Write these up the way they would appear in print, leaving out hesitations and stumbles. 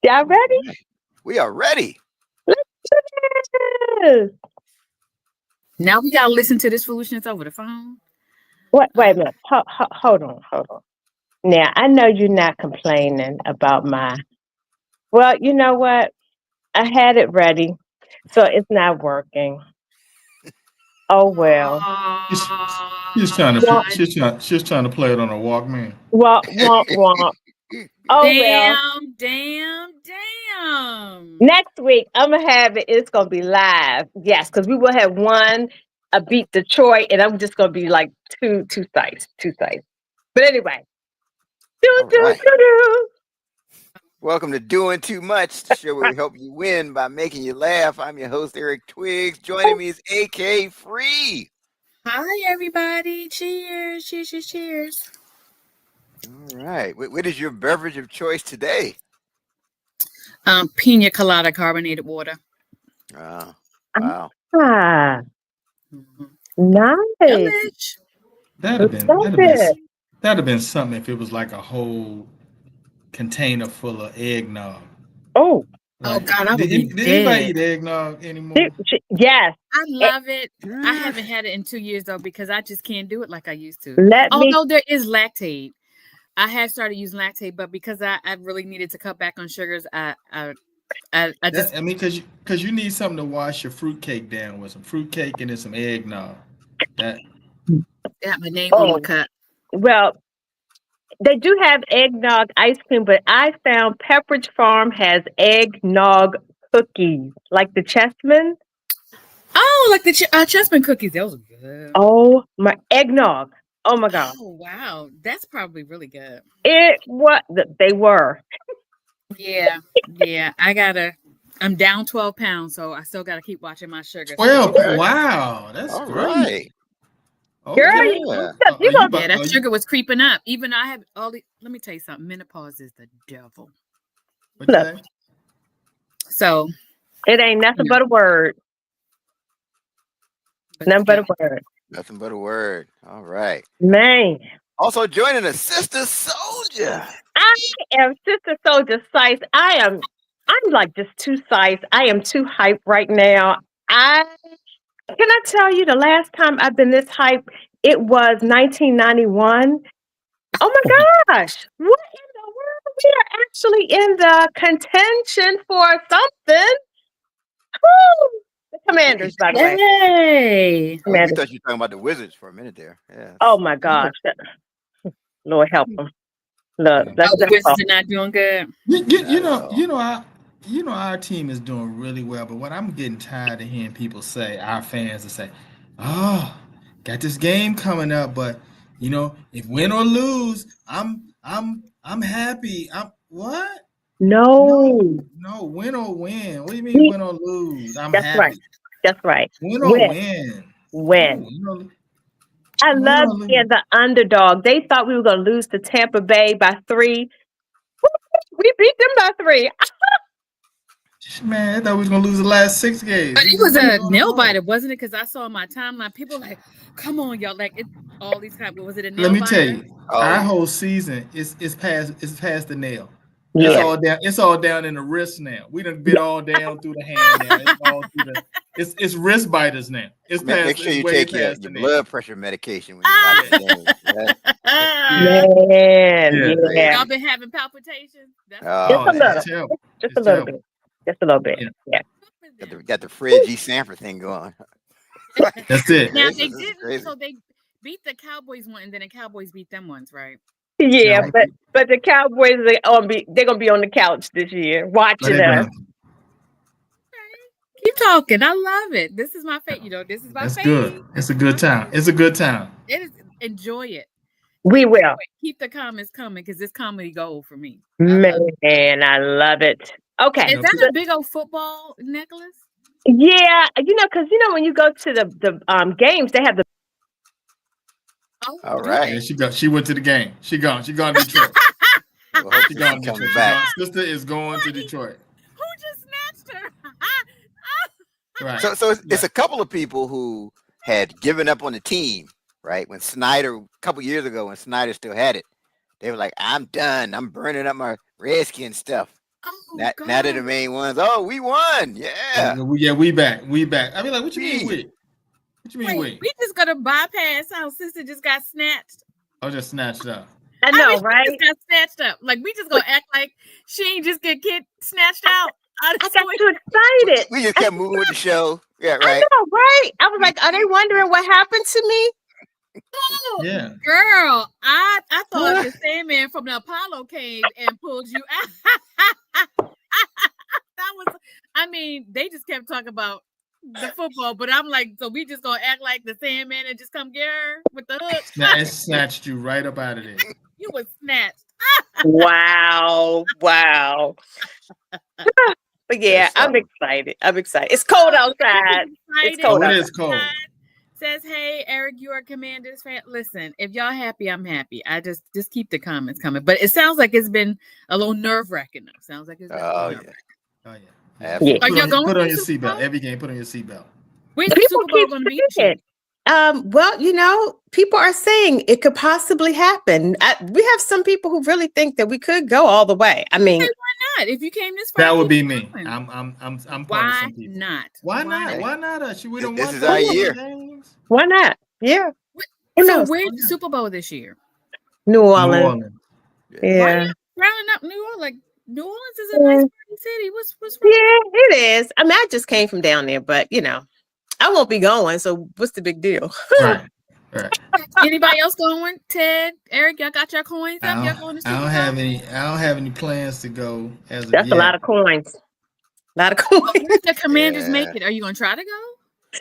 Y'all ready? Right. We are ready. Let's do this. Now we gotta listen to this foolishness over the phone. Wait a minute. Hold on. Now, I know you're not complaining about my. Well, you know what? I had it ready, so it's not working. Oh well. She's, she's trying to Womp, she's trying to play it on a Walkman. womp. Oh well. Damn. Next week, I'm gonna have it. It's gonna be live. Yes, because we will have one beat Detroit, and I'm just gonna be like two sites. But anyway, do All do right. do do. Welcome to Doing Too Much, the show where we help you win by making you laugh. I'm your host, Eric Twiggs. Joining me is AK Free. Hi everybody. Cheers. All right. What is your beverage of choice today? Pina colada carbonated water. Oh, wow. Ah, Mhm. nice. Delish. That'd have Love been it. that'd have been something if it was like a whole container full of eggnog. Oh, Oh Like, God, I would be did anybody dead. eat eggnog anymore? yes. I Eh, love it. I haven't had it in 2 years though because I just can't do it like I used to. Let me. Although there is lactate. I had started using lactate, but because I really needed to cut back on sugars, I just Because you need something to wash your fruitcake down with, some fruitcake and then some eggnog. That got my name on my Oh, cup. well, they do have eggnog ice cream, but I found Pepperidge Farm has eggnog cookies, like the Chessman. Oh, like the chessman cookies. Those are good. Oh my eggnog. Oh my god. Oh wow, that's probably really good. It what they were. Yeah. I'm down 12 pounds, so I still gotta keep watching my sugar. So 12. Okay. Wow, that's All great. right. Girl, Okay. Yeah. you Are you gonna yeah, about, that are you, sugar was creeping up. Even though I have all the let me tell you something, menopause is the devil. what you look. say? So It ain't you nothing know, but a word. but Nothing but yeah. a word. Nothing but a word. All right. Man. Also joining us, Sister Soldier. I am Sister Soldier Size. I'm like just too size. I am too hyped right now. I can I tell you the last time I've been this hyped, it was 1991. Oh my gosh. What in the world? We are actually in the contention for something. Woo! The Commanders, by the way. Yay! We Commanders. thought you were talking about the Wizards for a minute there. Yeah. Oh my gosh. Lord help them. Look, Yeah. that's Oh, the that's all. Wizards are not doing good. Not at all. Our team is doing really well, but what I'm getting tired of hearing people say, our fans to say, "Oh, got this game coming up, but if win or lose, I'm happy." I'm what? No, No. no, win or win. What do you mean We, win or lose? I'm that's right. happy. That's right. Win or Win. win. No, Win. I win love or lose. being the underdog. They thought we were going to lose to Tampa Bay by 3. We beat them by 3. Man, I thought we was gonna lose the last 6 games. But We it just was win a it on the nail road. biter, wasn't it? Because I saw my timeline. People like, come on, y'all. Like it all these times. Was it a Let nail me tell biter? you, Oh our yeah. whole season is past the nail. It's Yeah. Okay. all down. It's all down in the wrist now. We done bit all down through the hand now. It's all through the. It's wrist biters now. It's Make past. sure It's you way take past your the nail. blood pressure medication when you watch Yeah, the game. yeah, Man. yeah. Yeah. Y'all been having palpitations? That's what Just Oh a happened. yeah. little. It's terrible. Just a It's little terrible. bit. Just a little bit. Yeah, Yeah. Got the Fred G. Sanford thing going. that's Goodness it. Now gracious, they this is didn't. crazy. So they beat the Cowboys one, and then the Cowboys beat them once, right? Yeah, No, but the Cowboys they're gonna be on the couch this year but watching they're us. gonna. Keep talking. I love it. This is my fate. This is my That's good. fate. It's a This is my good time. fate. It's a good time. It is. Enjoy it. We will. Keep the comments coming because it's comedy gold for me. I love it. Man, I love it. Okay. Is You know, that So, a big old football necklace? yeah, because when you go to the games, they have the Oh, All do right. yeah, they? she went to the game. She gone. She gone to Detroit. Well, She hopefully she gone to comes Detroit. back. Sister is going to Detroit. Who just snatched her? Right. So it's Right. a couple of people who had given up on the team, right? When Snyder, a couple years ago, when Snyder still had it, they were like, "I'm done. I'm burning up my Redskin stuff." Oh Now they're the God. main ones. Oh, we won. Yeah. We back. We back. I mean, like, what you mean We. we? What you mean Wait, we? we just gonna bypass our sister just got snatched. I was just snatched up. I I know, mean, she right? just got snatched up. Like we just gonna act like she ain't just get snatched out. I got too excited. We just kept moving with the show. Yeah, I right. know, right? I was like, are they wondering what happened to me? Yeah. Girl, I thought the Sandman from the Apollo cave and pulled you out. That was, I mean, they just kept talking about the football, but I'm like, so we just gonna act like the Sandman and just come get her with the hook. Now it snatched you right up out of there. You was snatched. Wow. But yeah, That's I'm something. excited. I'm excited. It's cold outside. It's cold Oh, it outside. is cold. Says, hey, Eric, you are Commanders fan. Listen, if y'all happy, I'm happy. I just keep the comments coming. But it sounds like it's been a little nerve-wracking though. Sounds like it's been Oh yeah. Oh yeah. Absolutely. Are y'all going Put to on the your Super Bowl? seatbelt. Every game, put on your seatbelt. When's the People Super Bowl keep going to be this year? saying it. Well, people are saying it could possibly happen. We have some people who really think that we could go all the way. I mean, Why not? If you came this far, That would be keep me. going. I'm part of Why some people. not? Why not? Hey, Why not us? We don't this want is our year. games. why not? Yeah. Who So knows? where's the Super Bowl this year? New New Orleans. Orleans. Why Yeah. not rounding up New Orleans? Like New Orleans is a nice Yeah. party city. What's wrong? Yeah, it is. I mean, I just came from down there, but I won't be going. So what's the big deal? Right. Anybody else going? Ted, Eric, y'all got your coins up? Y'all going to Super I Bowl? don't have any plans to go as of That's yet. a lot of coins. A lot of coins. What if the Commanders Yeah. make it? Are you going to try to go?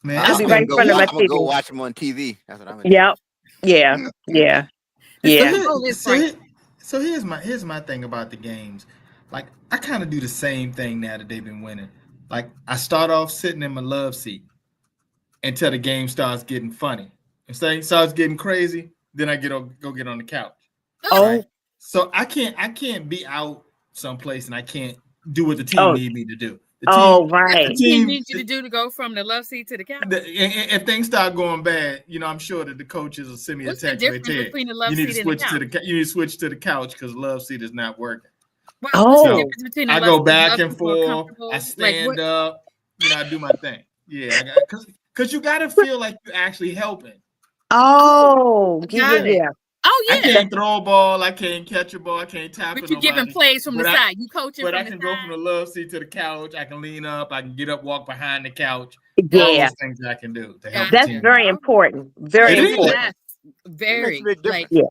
Man, I'll it's be been- right in front of my I'm gonna go TV. watch them on TV. That's what I'm gonna Yep. Yeah. Yeah. The Yeah. Super Bowl is So, frightening. so here's my thing about the games. Like, I kind of do the same thing now that they've been winning. Like, I start off sitting in my love seat until the game starts getting funny. If it starts getting crazy, then I go get on the couch. Oh. Right? So I can't be out someplace and I can't do what the team Oh. need me to do. The Oh, What right. the team needs you to do to go from the love seat to the couch? If things start going bad, I'm sure that the coaches will send me What's a the text right difference there. between the love You need to seat and the switch to couch? you need to switch to the couch because love seat is not working. What's Oh. the difference between the I love go seat back love and seat more forth. comfortable? I Like stand what? up. I do my thing. Yeah, because you got to feel like you're actually helping. Oh. Got it. Yeah. Oh I yeah, can't throw a ball. I can't catch a ball. I can't tackle but you giving nobody. plays from the But side. You coaching But from I the can go from side. the love seat to the couch. I can lean up. I can get up, walk behind the couch. All Yeah. those things I can do to help Gotcha. the That's team. very important. Very It is. important. Yes, very. It makes a big Like difference.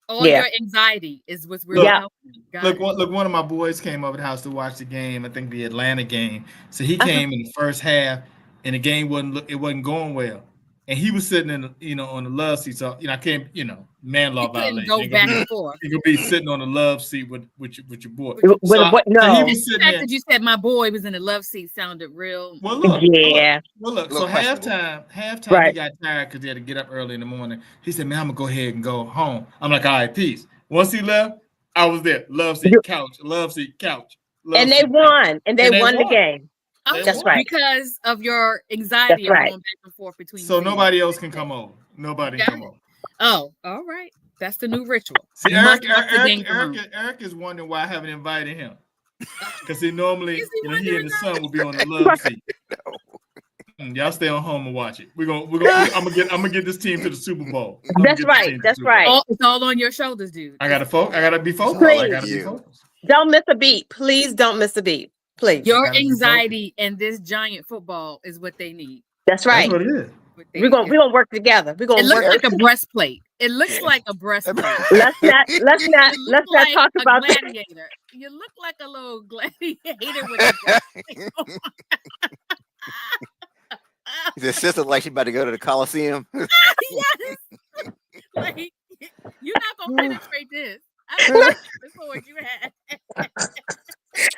all Yeah. your anxiety is what's really Yeah. helping. Got it. Look, one of my boys came over the house to watch the game. I think the Atlanta game. So he came in the first half, and the game wasn't going well. And he was sitting in on the love seat. So I can't man law You couldn't violation. go Ain't back gonna and forth. be, you could be sitting on the love seat with your boy. With So what? he No. was The sitting fact there. that you said my boy was in the love seat sounded real. Well, look. Yeah. Look. Little So questionable. halftime, Right. he got tired because he had to get up early in the morning. He said, "Man, I'm gonna go ahead and go home." I'm like, "All right, peace." Once he left, I was there. Love seat, You- couch. Love seat, couch. Love And they seat, couch. won. And they And they won the won. game. Oh, That's right. because of your anxiety That's of right. going back and forth between. So the seats. nobody else can come over. Nobody Got can come it. over. Oh, all right. That's the new ritual. See, You Eric, must watch the game from home. Eric is wondering why I haven't invited him. Because he normally, Is he he wondering and his that? son will be on the love seat. Y'all stay on home and watch it. I'm gonna get this team to the Super Bowl. I'm gonna That's get this right. team to the That's Super Bowl. right. It's all on your shoulders, dude. I gotta be focused. Please. I gotta be You. focused. Don't miss a beat. Please don't miss a beat. Please. Your gotta be anxiety and this giant football is what they need. That's That's right. what it is. What they We're need. gonna work together. We're It gonna looks work. like a breastplate. It looks Yeah. like a breastplate. Let's not You look like talk a about that. gladiator. You look like a little gladiator with a breastplate. His sister like she about to go to the Coliseum. Yes. Like you're not gonna penetrate this. I don't like the sword you had.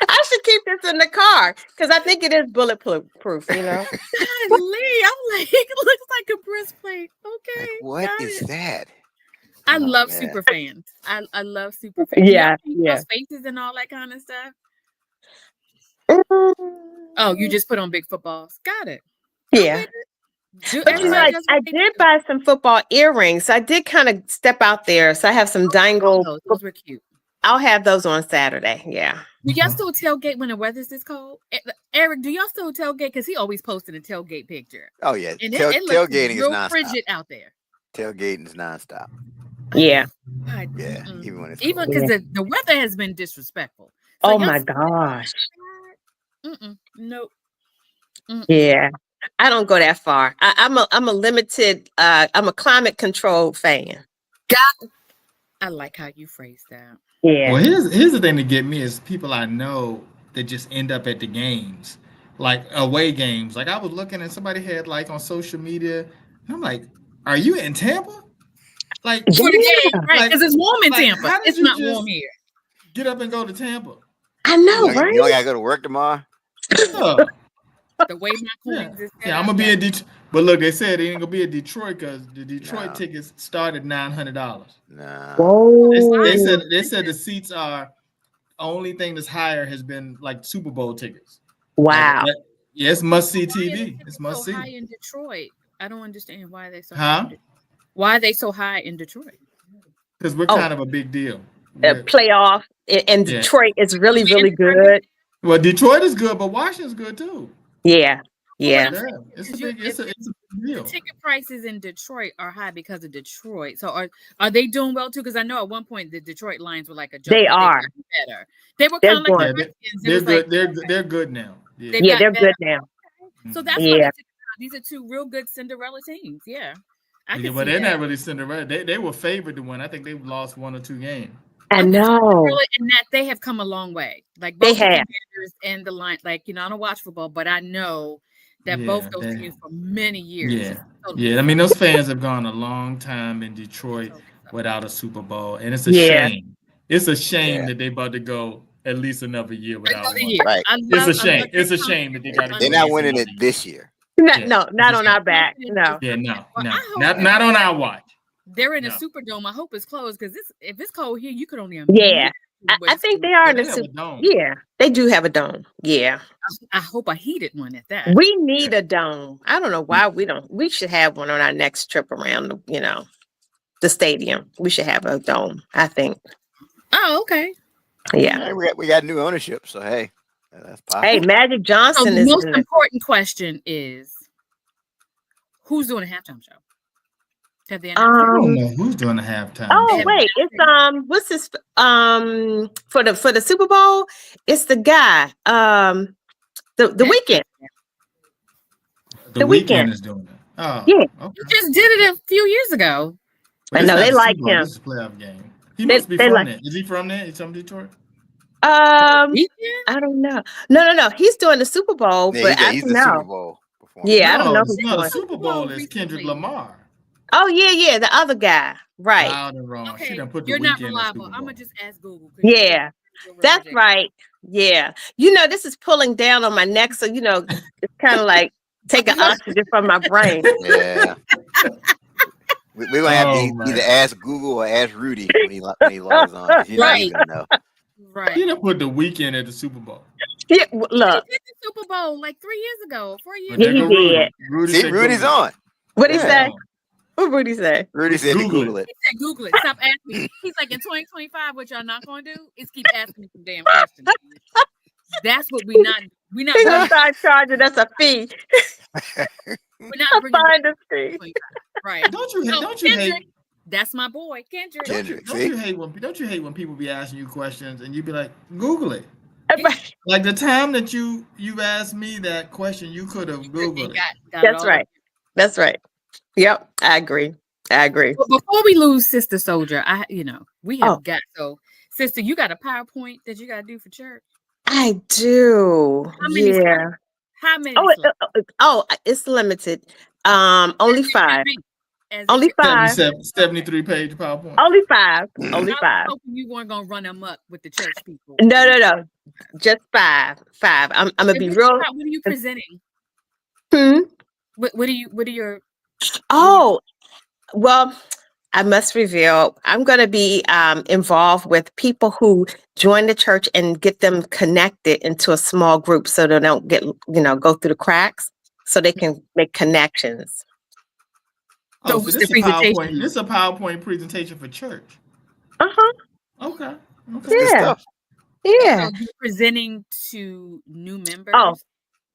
I should keep this in the car because I think it is bulletproof. God, Lee, I'm like, it looks like a breastplate. Okay. Like, what got is it. that? I Oh, love man. super fans. I love super fans. Yeah, You yeah. those faces and all that kind of stuff. Mm, Oh, you just put on big footballs. Got it. yeah. Do But everybody does I what they did do. buy some football earrings. So I did kind of step out there. So I have some dangle. Those were cute. I'll have those on Saturday. Yeah. Do y'all still tailgate when the weather's this cold? Eric, do y'all still tailgate? Because he always posted a tailgate picture. Oh yeah, And it looks tailgating is real nonstop. frigid out there. Tailgating is nonstop. Yeah. God, Yeah, even when it's even cold. because the weather has been disrespectful. Oh y'all my still gosh. Nope. Yeah. I don't go that far. I'm a limited I'm a climate controlled fan. I like how you phrase that. Yeah. Well, here's the thing to get me is people I know that just end up at the games, like away games. Like I was looking and somebody had like on social media, and I'm like, "Are you in Tampa?" Like For the game, right? like- Because it's warm in like, Tampa. how did It's you not just- warm here. get up and go to Tampa. I know, You right? only gotta go to work tomorrow. Yeah, The way my coins is set yeah. I'm up, gonna be in Detroit, but look, they said they ain't gonna be in Detroit because the Detroit No. tickets start at $900. Nah. Whoa. They said the seats are only thing that's higher has been like Super Bowl tickets. Wow. Yeah, it's must see Why are the TV. tickets It's must so see. high in Detroit? I don't understand why they so Huh? high. Why are they so high in Detroit? Because we're kind of a big deal. Playoff and Yeah. Detroit is really, really good. Well, Detroit is good, but Washington's good too. Yeah. Yeah. Well, Yeah, it's a big deal. The ticket prices in Detroit are high because of Detroit. So are they doing well too? Because I know at one point the Detroit Lions were like a joke. They but are. gotten better. They were They're kind of like good. the Redskins. It They're was good. like, They're good now. Yeah. They've Yeah, got they're better. good now. So that's Yeah. why these are two real good Cinderella teams. Yeah, I can Well, see they're that. not really Cinderella. They were favored to win. I think they've lost 1 or 2 games. I know. Really, in that they have come a long way. Like They both the have. Commanders and the Lions. Like I don't watch football, but I know that both those teams for many years. Yeah. Totally Yeah. I mean, those fans have gone a long time in Detroit without a Super Bowl, and it's a Yeah. shame. It's a shame Yeah. that they about to go at least another year without Another one. year. Right. It's a shame. It's a shame that they got to go. They're at not least winning another it year. this year. Not, Yeah. no, not on our back. No. Yeah, no, Well, no, I hope not on our watch. They're in a No. Superdome. I hope it's closed because if it's cold here, you could only Yeah. I think they are in They the have a Super. dome. Yeah, they do have a dome. Yeah. I hope a heated one at that. We need a dome. I don't know why we don't. We should have one on our next trip around, the stadium. We should have a dome, I think. Oh, okay. Yeah. Hey, we got new ownership, so hey, that's possible. Hey, Magic So Johnson the is most in the, important question is, who's doing a halftime show? Have they announced I don't um know who's doing the halftime. oh show. wait, it's what's this for the Super Bowl? It's the guy. The weekend. The The weekend Weeknd. is doing it. Oh, Yeah. okay. You just did it a few years ago. But I it's know, not they the like Super Bowl, him. This is a playoff game. He They- must be they from like- there. Is he from there? He's from Detroit? Weekend? I don't know. No. He's doing the Super Bowl, Yeah, but I he's don't the Super know. Bowl performer. Yeah, I don't know No, who's no. The doing. Super Bowl is recently. Kendrick Lamar. Oh yeah, the other guy. Right. Loud and wrong. She Okay, done put the you're not weekend in reliable. Super I'm Bowl. gonna just ask Google. 'cause Yeah. you're That's ridiculous. right. Yeah. This is pulling down on my neck, so it's kind of like taking oxygen from my brain. Yeah. We're gonna have Oh, to my either ask Google or ask Rudy when he logs on. 'Cause he don't Right. even know. Right. He done put the weekend at the Super Bowl. Yeah, He look, did the Super Bowl like 3 years ago, 4 years But Yeah, there ago. he go Rudy. did. Rudy See, said Rudy's Google it. on. what he Yeah. say? What Rudy say? Rudy said to Google Google it. He said, Google it. Stop asking me. He's like, in 2025, what y'all not gonna do is keep asking me some damn questions. That's what we're not He gonna start charging us a fee. we're not A bringing finder's fee. right. Don't you So, don't you hate Kendrick, that's my boy, Kendrick. Kendrick. don't See? you hate when people be asking you questions and you be like, Google it. Right. Like the time that you asked me that question, you could have Googled it. Got it That's all. right. That's right. Yep, I agree. But before we lose Sister Soldier, we have Oh. got Sister, you got a PowerPoint that you gotta do for church. I do. How many Yeah. How many? It's limited. Only 5. Only 5. 73-page PowerPoint. Only 5. Only I was 5. hoping you weren't gonna run them up with the church people. No. Just 5. 5. I'm gonna be real. What are you presenting? Hmm? What are your? Oh, well, I must reveal I'm going to be involved with people who join the church and get them connected into a small group so they don't get, go through the cracks, so they can make connections. Oh, So so what's the presentation? this is a PowerPoint presentation for church. Uh-huh. Okay. That's good Yeah. stuff. Yeah. So you're presenting to new members. Oh,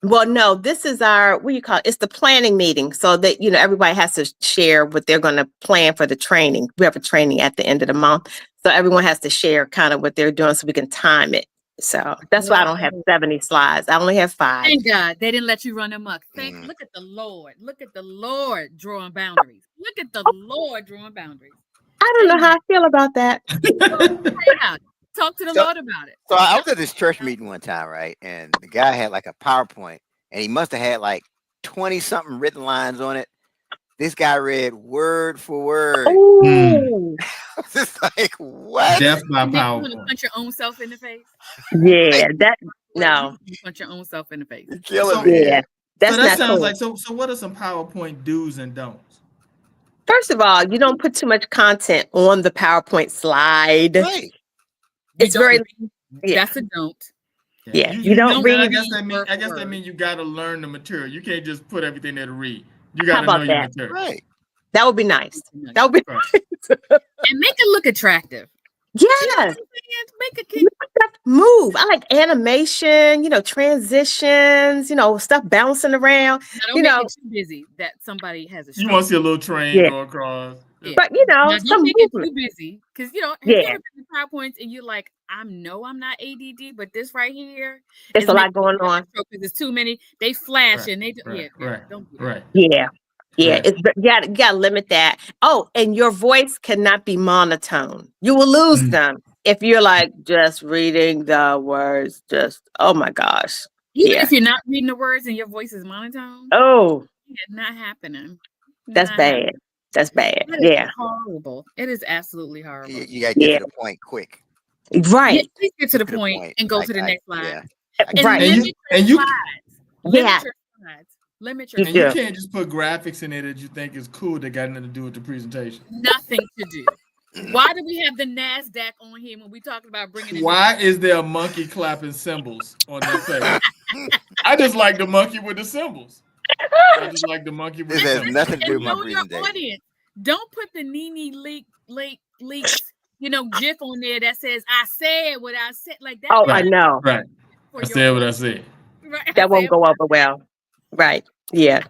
well, no, this is our, what do you call it? It's the planning meeting. So that, everybody has to share what they're going to plan for the training. We have a training at the end of the month. So everyone has to share kind of what they're doing so we can time it. So that's why I don't have 70 slides. I only have 5. Thank God they didn't let you run amok. Look at the Lord. Look at the Lord drawing boundaries. Look at the Lord drawing boundaries. I don't know how I feel about that. Talk to the Lord about it. So I was at this church meeting one time, right? And the guy had like a PowerPoint, and he must have had like 20-something written lines on it. This guy read word for word. Oh, I was just like, what? Death by You want to PowerPoint. punch your own self in the face? yeah, no. You punch your own self in the face. You're killing me. Yeah, that's So that not sounds cool. like so. What are some PowerPoint do's and don'ts? First of all, you don't put too much content on the PowerPoint slide. Right. It's very, That's a don't. Yeah, you don't read. I guess that means you got to learn the material. You can't just put everything there to read. You got to How know about your that? material. Right. That would be nice. That would be Right. And make it look attractive. yes. Make a kid Move. I like animation, transitions, stuff bouncing around. don't make it too busy that somebody has a You stroke. want to see a little train go across. Yeah. But Now, some don't make it movement. too busy because have you ever been in PowerPoints and you're like, I'm not ADD, but this right here, It's a lot going on. Because there's too many. They flash and they Right. don't do that. Right. Yeah. Yeah, Right. you gotta limit that. Oh, and your voice cannot be monotone. You will lose them if you're like just reading the words. Oh my gosh. Even if you're not reading the words and your voice is monotone. Oh, not happening. that's Not bad. happening. That's bad. That is Yeah. horrible. It is absolutely horrible. You got to get to the point quick. Right. Please get to the point and go to the next slide. Yeah. And right. limit your slides. Limit your And you can't just put graphics in there that you think is cool that got nothing to do with the presentation. Nothing to do. Why do we have the NASDAQ on here when we talking about bringing in? Why is there a monkey clapping cymbals on their face? I just like the monkey with the cymbals. I just like the monkey with This the has cymbals. nothing to do with my Know your presentation. audience. Don't put the Nene leaks, GIF on there that says "I said what I said" like that. Oh, I know. Right. I said what I said. Right. That won't go over well. Right. Yeah.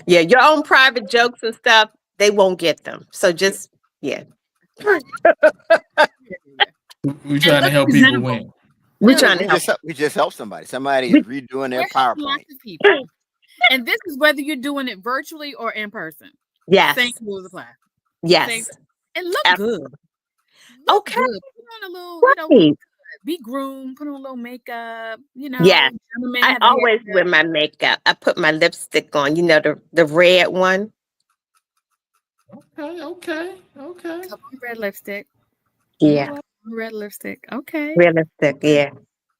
Yeah. Your own private jokes and stuff, they won't get them. So just, yeah. We're trying to help people win. We're trying to help. We just help somebody. Somebody is redoing their PowerPoint. Lots of people. And this is whether you're doing it virtually or in person. Yes. Same rules apply. Yes. And look good. Okay. Good. Put on a little, right. Be groomed, put on a little makeup, Yes. I always wear my makeup. I put my lipstick on, the red one. Okay. Red lipstick. Yeah. Red lipstick. Okay. Red lipstick. Yeah.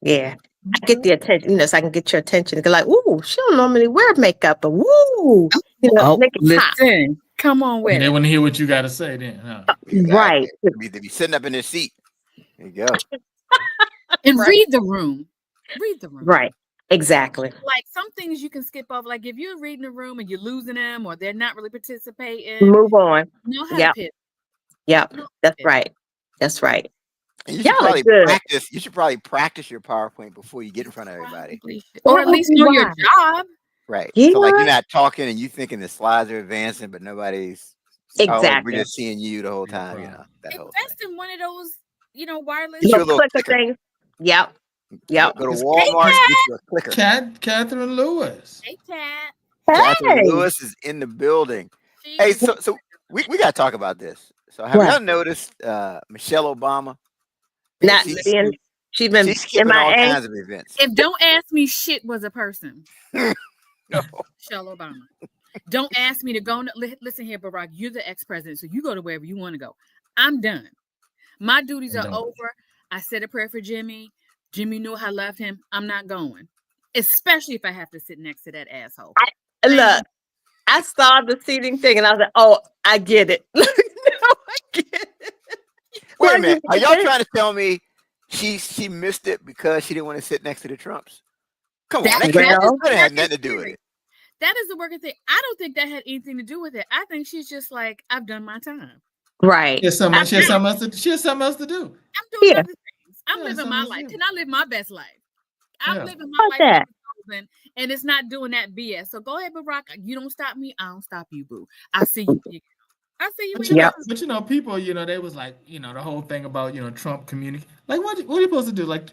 Yeah. I get the attention, so I can get your attention. They're like, ooh, she don't normally wear makeup, but woo, make it pop. Come on with it. They want to hear what you got to say then. Huh? Exactly. Right. They be sitting up in their seat. There you go. And read the room. Read the room. Right. Exactly. Like some things you can skip off. Like if you're reading the room and you're losing them or they're not really participating. Move on. Know how to pitch. Yep. That's right. That's right. And you should probably practice. You should probably practice your PowerPoint before you get in front of everybody. Or at least know your job. Right. Yeah. So like you're not talking and you thinking the slides are advancing, but nobody's exactly. We're just seeing you the whole time, Invest in one of those, wireless clicker things. Yep. Yep. Go to Walmart, get you a clicker. Catherine Lewis. Hey, Cat. Catherine Lewis is in the building. Hey, so we got to talk about this. So have y'all noticed Michelle Obama? She's been skipping all kinds of events. If Don't Ask Me Shit was a person. No. Michelle Obama. Don't ask me to go. Listen here, Barack, you're the ex-president, so you go to wherever you want to go. I'm done. My duties are over. I said a prayer for Jimmy. Jimmy knew I loved him. I'm not going. Especially if I have to sit next to that asshole. Look, I saw the seating thing and I was like, oh, I get it. I get it. Wait a minute. Are y'all trying to tell me she missed it because she didn't want to sit next to the Trumps? Come on. That had nothing to do with it. That is the working thing. I don't think that had anything to do with it. I think she's just like, I've done my time. Right. She has something else to do. I'm doing other things. I'm living my life. Can I live my best life? I'm living my life that? And it's not doing that BS. So go ahead, Barack. You don't stop me. I don't stop you, boo. I see you. I see you. But people, they was like, the whole thing about, Trump communicate. Like, what are you supposed to do? Like,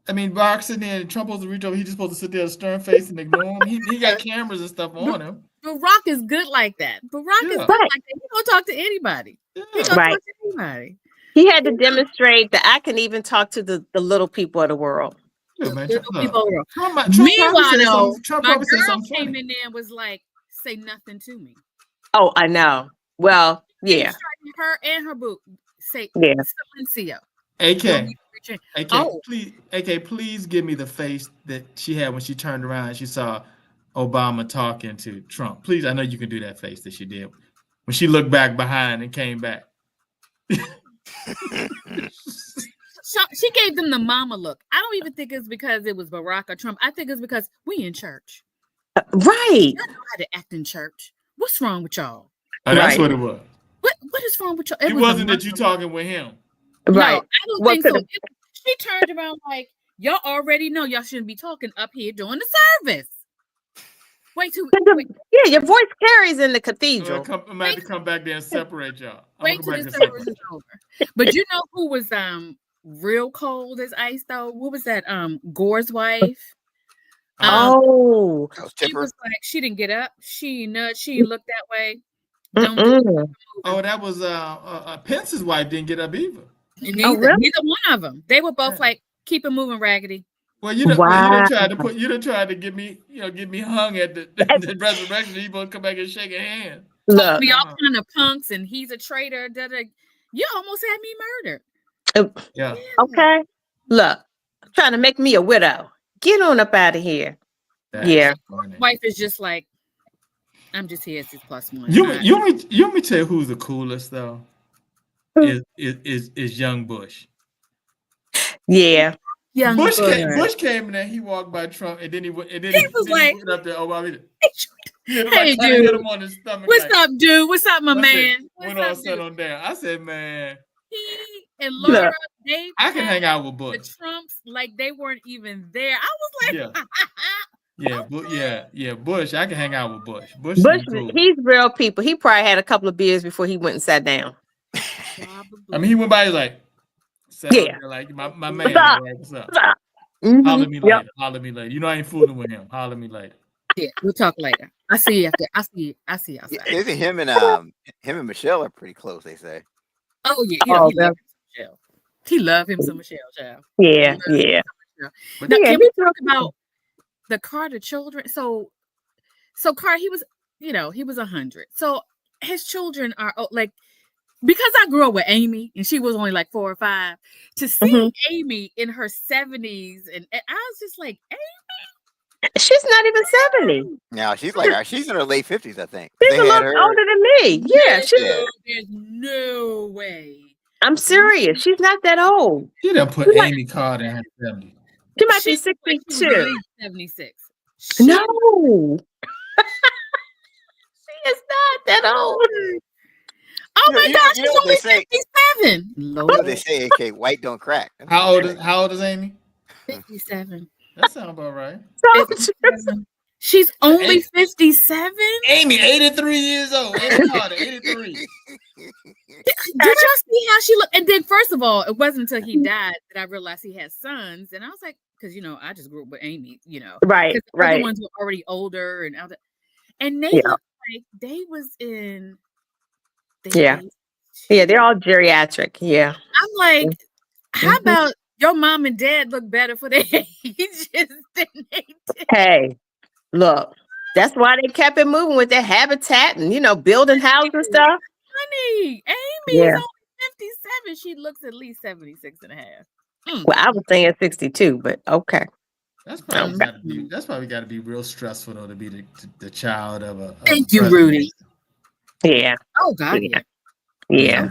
I mean, Barack sitting there and Trump supposed to reach over. He's just supposed to sit there, stern face, and ignore him. He got cameras and stuff on him. Barack is good like that. Barack is good like that. He don't talk to anybody. He don't talk to anybody. He had to demonstrate that I can even talk to the little people of the world. Meanwhile, though, my girl came in there and was like, "Say nothing to me." Oh, I know. Well, yeah. Her and her boo say silencio. Please give me the face that she had when she turned around and she saw Obama talking to Trump. Please, I know you can do that face that she did when she looked back behind and came back. She gave them the mama look. I don't even think it's because it was Barack or Trump. I think it's because we in church. Right. You don't know how to act in church. What's wrong with y'all? That's what it was. What is wrong with y'all? It wasn't that you talking with him. Right. No, I don't think so. She turned around like, y'all already know y'all shouldn't be talking up here during the service. Wait. Yeah, your voice carries in the cathedral. I'm going to come back there and separate y'all. Wait till the service is over. But you know who was real cold as ice though? What was that? Gore's wife. She was like, she didn't get up. She looked that way. That was Pence's wife didn't get up either. Neither one of them. They were both like, keep it moving, Raggedy. Well, you done tried to get me hung at the resurrection. You both come back and shake a hand. Look, we all kind of punks, and he's a traitor. You almost had me murdered. Yeah. Okay. Look, trying to make me a widow. Get on up out of here. That's funny. Wife is just like, I'm just here as his +1. You want me to tell you who's the coolest though? Is young Bush. Yeah. Young Bush came in there. He walked by Trump, and then he was like, he up there. Hey, dude. Hit him on his stomach. What's up, dude? What's up, my man? When all said on down, I said, man. He and Laura, I can hang out with Bush. The Trumps, like they weren't even there. I was like, Bush. I can hang out with Bush. Bush, cool. He's real people. He probably had a couple of beers before he went and sat down. I mean, he went by. He's like, like my man. What's up? Mm-hmm. Holler me later. Holler me later. You know I ain't fooling with him. Holler me later. Yeah, we'll talk later. I see you after. I see you outside. Isn't him and Michelle are pretty close? They say. Oh yeah, he love him some Michelle, child. Yeah. Now, can we talk about the Carter children? So Carter, he was 100. So his children are like, because I grew up with Amy and she was only like 4 or 5. To see Amy in her 70s, and I was just like, Amy. She's not even 70. No, she's in her late 50s, I think. She's a little older than me. Yeah, there's no way. I'm serious. She's not that old. You done put Amy Carter in her 70s. She might be 62. 76. No. She is not that old. Oh my gosh, she's only 57. Lord. They say, AK, white don't crack. How old is Amy? 57. That sounds about right. 57. She's only 57? Amy, 83 years old. Amy Carter, 83. Did y'all see how she looked? And then, first of all, it wasn't until he died that I realized he had sons. And I was like, because, I just grew up with Amy, Right, the other ones were already older. And they looked like they was in... Yeah, they're all geriatric. Yeah. I'm like, how about your mom and dad look better for their ages than they did? Hey, look, that's why they kept it moving with their habitat and, building houses and stuff. Honey, Amy is only 57. She looks at least 76 and a half. Well, I was saying 62, but okay. That's probably got to be real stressful, though, to be the child of a... Thank you, Rudy. Yeah. Oh God. Yeah.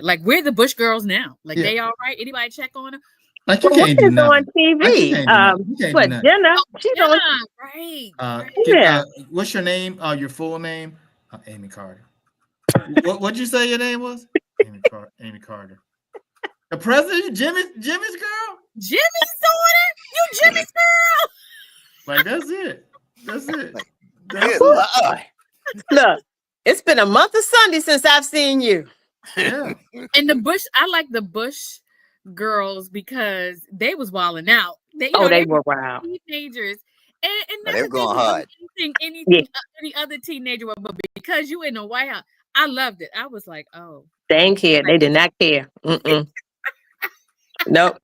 Like, where the Bush girls now? Like, they all right? Anybody check on her? Like, you can't do nothing. On TV. Jenna? She's on. Right. What's your name? Your full name? Amy Carter. What'd you say your name was? Amy Carter. The president, Jimmy's girl. Jimmy's daughter? You Jimmy's girl? Like that's it. That's it. Like, That's good it. Lord. Look, it's been a month of Sunday since I've seen you. Yeah. And the Bush, I like the Bush girls because they was wilding out. They Were wild. teenagers. And But not they were that going would hard. do anything any other teenager would, but because you in the White House, I loved it. I was like, oh. They ain't care. They did not care. Nope.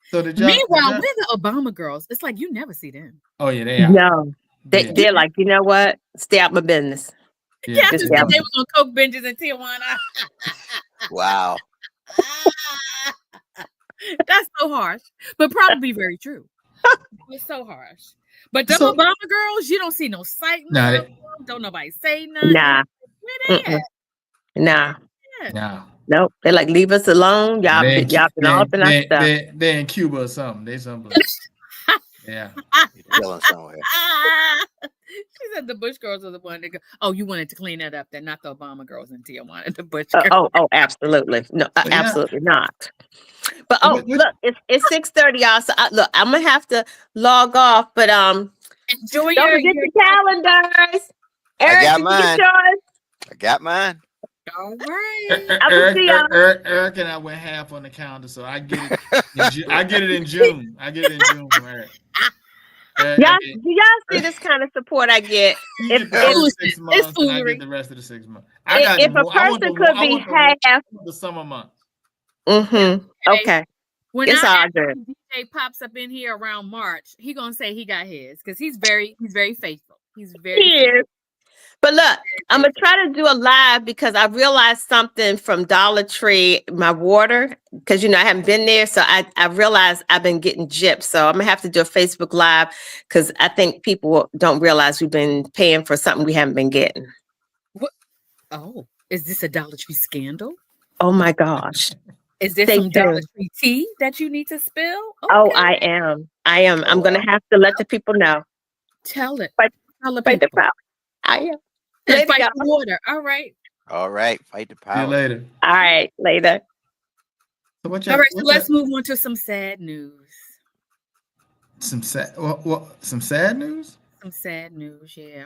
So Meanwhile, we're the Obama girls. It's like you never see them. Oh yeah, they are. No. Yeah. They're like, you know what? Stay out my business. Yeah, Just they down. was on coke benches in Tijuana. Wow. That's so harsh, but probably very true. It's so harsh. But them So- Obama girls, you don't see no sight. Nah, Don't nobody say nothing. Nah. Where they at? Nah. Nah. Nope. They're like, leave us alone. Y'all been all up in our stuff. They're in Cuba or something. They something. Yeah. Chilling somewhere. She said the Bush girls are the one that go, oh, you wanted to clean that up. They're not the Obama girls in Tijuana. The Bush girls. Absolutely. No, Yeah. absolutely not. But What- look, it's 6:30, y'all. So look, I'm gonna have to log off. But Enjoy don't your forget your calendars. Eric, got did you get mine. yours? I got mine. all right. Eric and I went half on the calendar, so I get it. I get it in June. I get it in June from Eric. Y'all, do y'all see this kind of support I get? If, It's 6 months, and I foolery. get the rest of the 6 months. If a person could be half, the summer months. okay, When it's all good. DJ pops up in here around March, he gonna say he got his because he's very faithful. He's very He is. But look, I'm gonna try to do a live because I realized something from Dollar Tree, my water, because I haven't been there. So I realized I've been getting gypped. So I'm gonna have to do a Facebook Live because I think people don't realize we've been paying for something we haven't been getting. What? Oh, is this a Dollar Tree scandal? Oh my gosh. Is there Stay some Dollar tuned. Tree tea that you need to spill? Oh, Okay. I am. I'm gonna have to let the people know. Tell it. Fight- Tell the Fight the people. power. I am. And Later, fight y'all. the water. All right. All right. Fight the See you power. later. All right, later. So what All right. So let's move on to some sad news. Some sad. Some sad news. Some sad news. Yeah.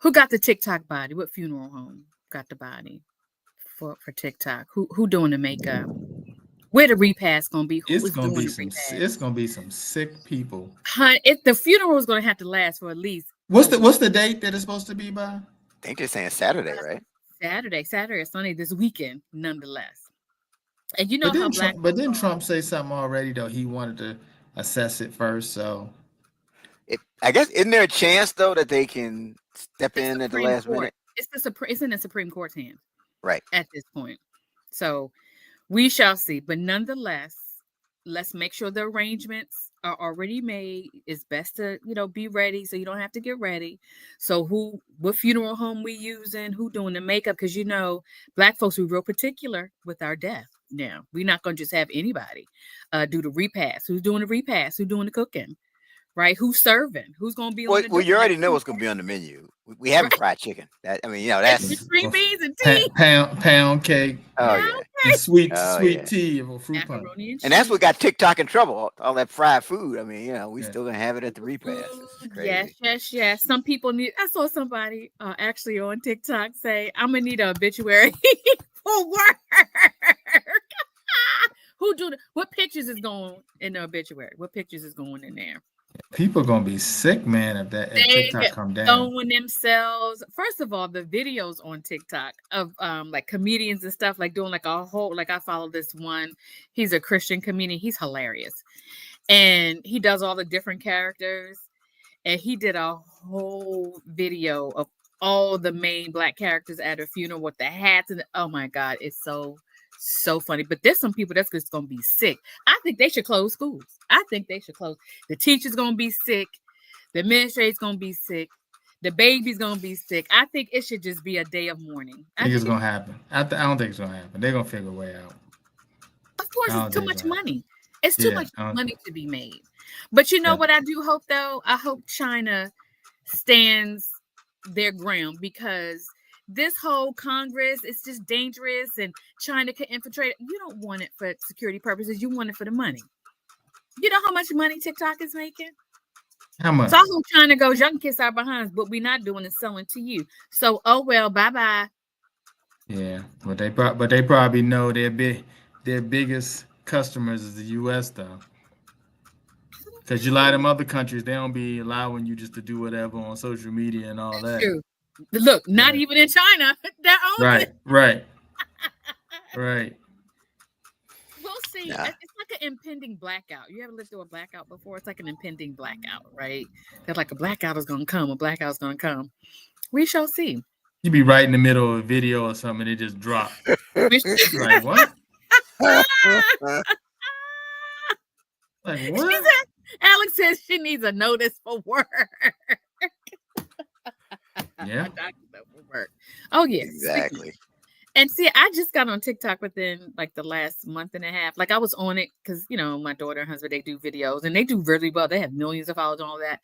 Who got the TikTok body? What funeral home got the body for TikTok? Who doing the makeup? Where the repast gonna be? Who It's is gonna doing be the some. repast? It's gonna be some sick people. The funeral is gonna have to last for at least What's the date that it's supposed to be by? I think they're saying Saturday, right? Saturday or Sunday this weekend, nonetheless. And you know But how didn't Trump say something already though? He wanted to assess it first. So I guess isn't there a chance though that they can step in at the Supreme last Court. minute? It's in the Supreme Court's hands. Right. At this point. So we shall see. But nonetheless, let's make sure the arrangements are already made. It's best to, be ready so you don't have to get ready. So what funeral home we using, who doing the makeup? Because Black folks, we're real particular with our death. Now, we're not gonna just have anybody do the repast. Who's doing the repast? Who's doing the cooking? Right? Who's serving? Who's gonna be on the Well, you dinner? already know what's gonna be on the menu. We have fried chicken. That's green beans and tea. pound cake. oh yeah. And sweet Oh, yeah. tea or fruit punch. Macaroni and And that's cheese. what got TikTok in trouble. All that fried food. We still gonna have it at the repast. It's crazy. Yes. Some people I saw somebody actually on TikTok say, I'm gonna need an obituary for work. What pictures is going in the obituary? What pictures is going in there? People gonna be sick, man, if TikTok come down. Throwing themselves. First of all, the videos on TikTok of like comedians and stuff, like doing like a whole, like I follow this one. He's a Christian comedian. He's hilarious. And he does all the different characters. And he did a whole video of all the main Black characters at a funeral with the hats. And oh my God, it's so funny. But there's some people that's just going to be sick. I think they should close schools. I think they should close. The teacher's going to be sick. The administrator's going to be sick. The baby's going to be sick. I think it should just be a day of mourning. I think it's going to happen. I don't think it's going to happen. They're going to figure a way out. Of course, it's too much money. It's too much money to be made. But what I do hope, though? I hope China stands their ground because this whole Congress, it's just dangerous and China can infiltrate it. You don't want it for security purposes. You want it for the money. You know how much money TikTok is making? How much? So I hope China goes, y'all can kiss our behinds, but we're not doing is selling to you. So, oh well, bye-bye. Yeah, but they probably know their biggest customers is the U.S. though. Because you lie to them other countries, they don't be allowing you just to do whatever on social media and all that. True. Look, not even in China. They're Right. We'll see. Nah. It's like an impending blackout. You ever lived through a blackout before? It's like an impending blackout, right? They're like, a blackout is going to come. A blackout is going to come. We shall see. You be right in the middle of a video or something, and it just drop. Like what? Like what? Alex says she needs a notice for work. Yeah. Oh yes, Exactly. And see, I just got on TikTok within like the last month and a half. Like I was on it because my daughter and husband, they do videos and they do really well. They have millions of followers and all that.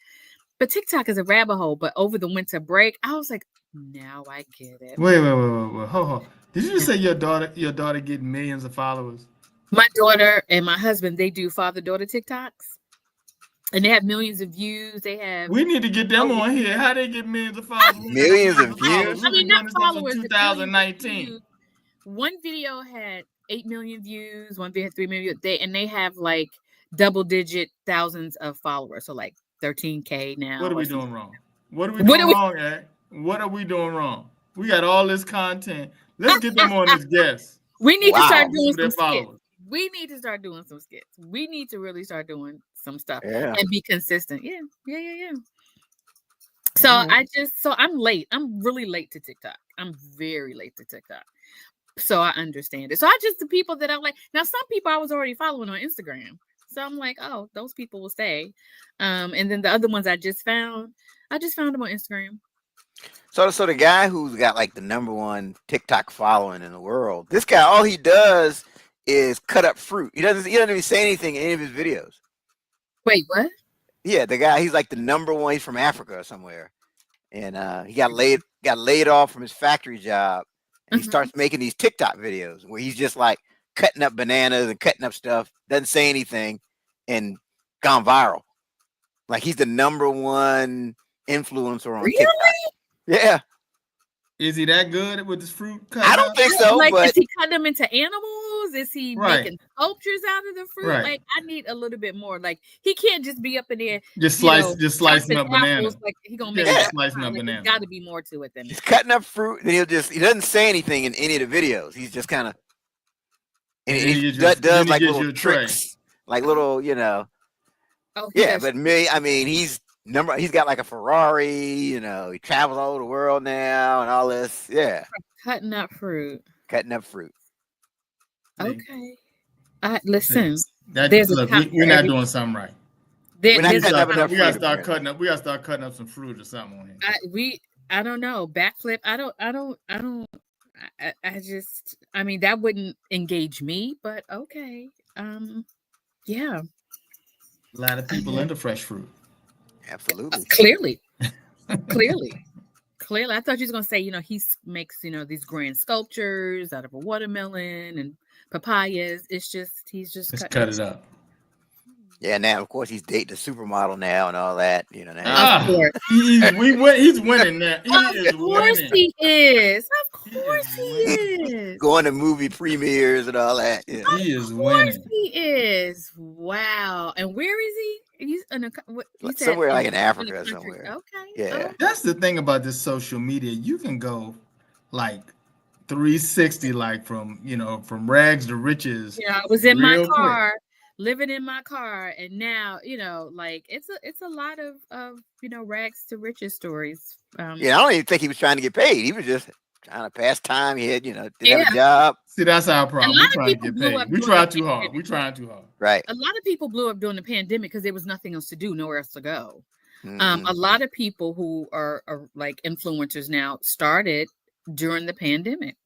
But TikTok is a rabbit hole. But over the winter break, I was like, now I get it. Wait. Hold. Did you just say your daughter getting millions of followers? My daughter and my husband, they do father-daughter TikToks. And they have millions of views. They have. We need to get them on here. How they get millions of followers? Millions of views? I mean, not followers. 2019. One video had 8 million views. One video had 3 million. They have like double-digit thousands of followers. So like 13K now. What are we doing wrong? What are we doing wrong, Ed? What are we doing wrong? We got all this content. Let's get them on as guests. We need to start doing some followers. skits. We need to start doing some skits. We need to really start doing some stuff Yeah. and be consistent. Yeah. So I'm late. I'm really late to TikTok. I'm very late to TikTok. So I understand it. So the people that I like. Now, some people I was already following on Instagram. So I'm like, oh, those people will stay. And then the other ones I just found them on Instagram. So the guy who's got like the #1 TikTok following in the world, this guy, all he does is cut up fruit. He doesn't even say anything in any of his videos. Wait, what? Yeah, the guy, he's like the #1. He's from Africa or somewhere, and he got laid off from his factory job, and he starts making these TikTok videos where he's just like cutting up bananas and cutting up stuff, doesn't say anything, and gone viral. Like he's the #1 influencer on TikTok. Yeah. Is he that good with his fruit cut? I don't think so. Like, but is he cutting them into animals? Is he making sculptures out of the fruit? Right. Like, I need a little bit more. Like, he can't just be up in there just slicing up bananas. Like he gonna make slicing up bananas. There's got to be more to it than he's cutting up fruit, and he doesn't say anything in any of the videos. He's just kind of he does like little tricks, like little Oh, yeah. But he's got like a Ferrari, he travels all over the world now and all this. Yeah. Cutting up fruit. Okay. Listen. We're not doing something right. We gotta start cutting up some fruit or something on here. I don't know. Backflip. That wouldn't engage me, but okay. Yeah. A lot of people into fresh fruit. Absolutely. Clearly. I thought you was gonna say, he makes, these grand sculptures out of a watermelon and papayas. It's just he's just cut it up. Yeah, now of course he's dating a supermodel now and all that. Of course. He's winning now. Of course he is. Going to movie premieres and all that. Yeah. He is winning. Of course he is. Wow. And where is he? He's somewhere like in Africa or somewhere. Okay. Yeah. That's the thing about this social media. You can go like 360, like from rags to riches. Yeah, I was in my car, living in my car, and now like it's a lot of rags to riches stories. I don't even think he was trying to get paid. He was just trying to pass time. He had didn't have a job. See, that's our problem. We're trying to get paid. We trying too hard. Right. A lot of people blew up during the pandemic because there was nothing else to do, nowhere else to go. A lot of people who are like influencers now started during the pandemic.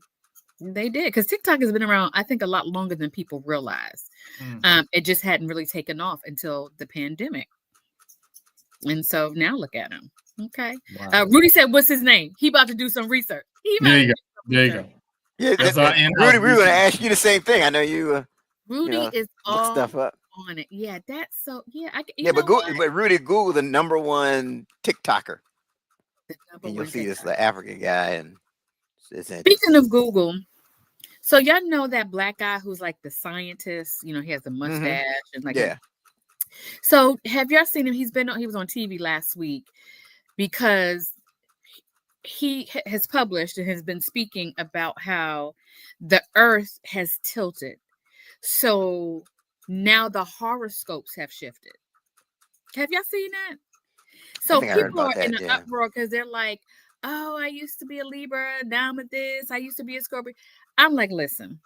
They did, because TikTok has been around, I think, a lot longer than people realize. It just hadn't really taken off until the pandemic. And so now look at him. Okay. Wow. Rudy said, what's his name? He about to do some research. He There might you go. There you go. Yeah, That's our in-house Rudy, we were going to research. ask you the same thing. I know you, Rudy is look all stuff up. on it. Yeah, that's so. Yeah, you Yeah, know what? but Rudy, Google the number one TikToker, The number and you'll one see this TikTok. the African guy, and it's Speaking interesting. of Google, so y'all know that black guy who's like the scientist. You know, he has a mustache and like. Yeah. So have y'all seen him? He was on TV last week because he has published and has been speaking about how the Earth has tilted. So now the horoscopes have shifted. Have y'all seen that? I So think I heard people about are in that. an Yeah. uproar because they're like, "Oh, I used to be a Libra, now I'm a this. I used to be a Scorpio." I'm like, listen,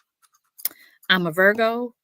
I'm a Virgo,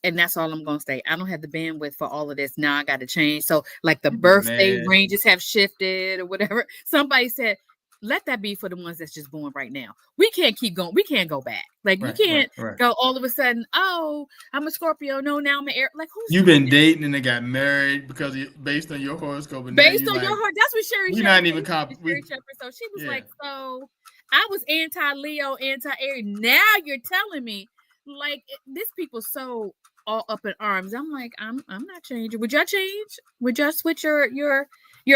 and that's all I'm gonna say. I don't have the bandwidth for all of this. Now I got to change. So, like the birthday Man. ranges have shifted or whatever. Somebody said, let that be for the ones that's just born right now. We can't keep going. We can't go back. Like you can't go all of a sudden. Oh, I'm a Scorpio. No, now I'm an Air. Like who's You've been dating and they got married because based on your horoscope. And based now on your heart? That's what Sherry. We're not even Sherry Shepherd. So she was like, so I was anti-Leo, anti-Aries. Now you're telling me like this people so all up in arms. I'm like, I'm not changing. Would y'all change? Would y'all switch your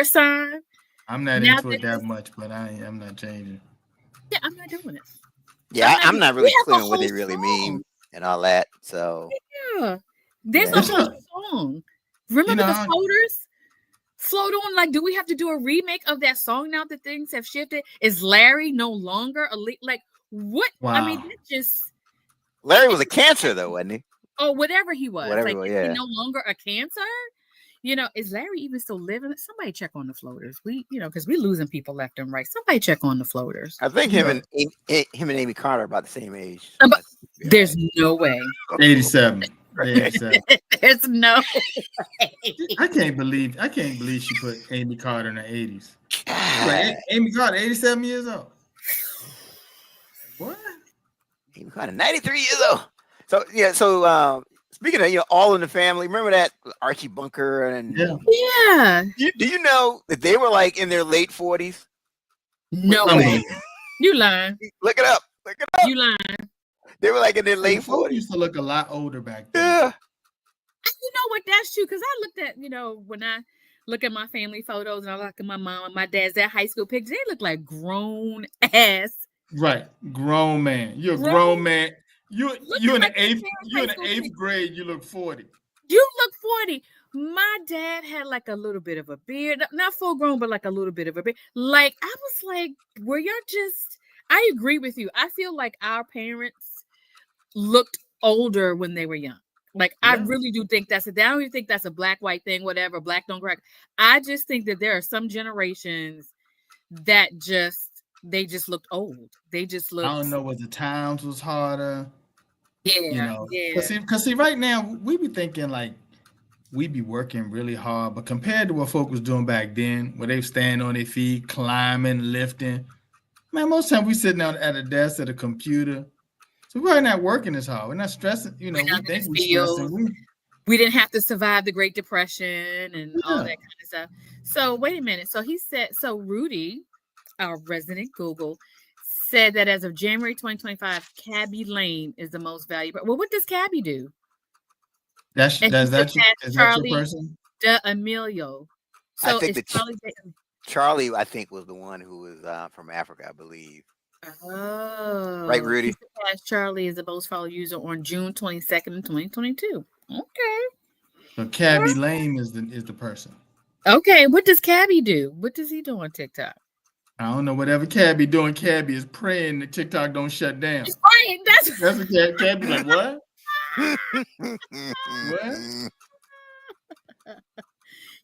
sign? I'm not into it that much, but I'm not changing. Yeah, I'm not doing it. Yeah, I'm not really clear on what they really mean and all that. So yeah, there's a whole song. Remember the floaters? Float on. Like, do we have to do a remake of that song now that things have shifted? Is Larry no longer a like what? Wow. I mean, that just Larry was a Cancer though, wasn't he? Or whatever he was. Whatever like, he was, is he no longer a Cancer? You know, is Larry even still living? Somebody check on the floaters. We, because we're losing people left and right. Somebody check on the floaters. I think him and Amy Carter are about the same age. There's no way. 87. 87. There's no way. I can't believe she put Amy Carter in the 80s. Like, Amy Carter, 87 years old. What? Amy Carter, 93 years old. So yeah, speaking of All in the Family, remember that Archie Bunker and yeah. Do you know that they were like in their late 40s? No way. You lying. Look it up. You lying. They were like in their late 40s. Used to look a lot older back then. Yeah. You know what? That's true. Because I looked at, when I look at my family photos and I look at my mom and my dad's high school pictures, they look like grown ass. Right. Grown man. You're a grown man. You're in the eighth grade. You look 40. You look 40. My dad had like a little bit of a beard, not full grown, but like a little bit of a beard. Like I was like, were y'all just? I agree with you. I feel like our parents looked older when they were young. Like I really do think that's it. I don't even think that's a black-white thing. Whatever, black don't crack. I just think that there are some generations that they just looked old. They just looked. I don't know whether times was harder. Yeah, Because see, right now we be thinking like we be working really hard, but compared to what folk was doing back then, where they stand on their feet, climbing, lifting, man, most time we sitting down at a desk at a computer, so we're not working as hard. We're not stressing. We think we're stressing. We didn't have to survive the Great Depression and all that kind of stuff. So wait a minute. So he said. So Rudy, our resident Google, said that as of January 2025, Cabby Lane is the most valuable. Well, what does Cabby do? Is that your person? D'Amelio. So I think Charlie, I think, was the one who was from Africa, I believe. Oh, right, Rudy. Charlie is the most followed user on June 22nd, 2022. Okay. So Cabby Lane is the person. Okay, what does Cabby do? What does he do on TikTok? I don't know. Whatever Cabby doing, Cabby is praying that TikTok don't shut down. He's praying. That's what Cabby like. What? What?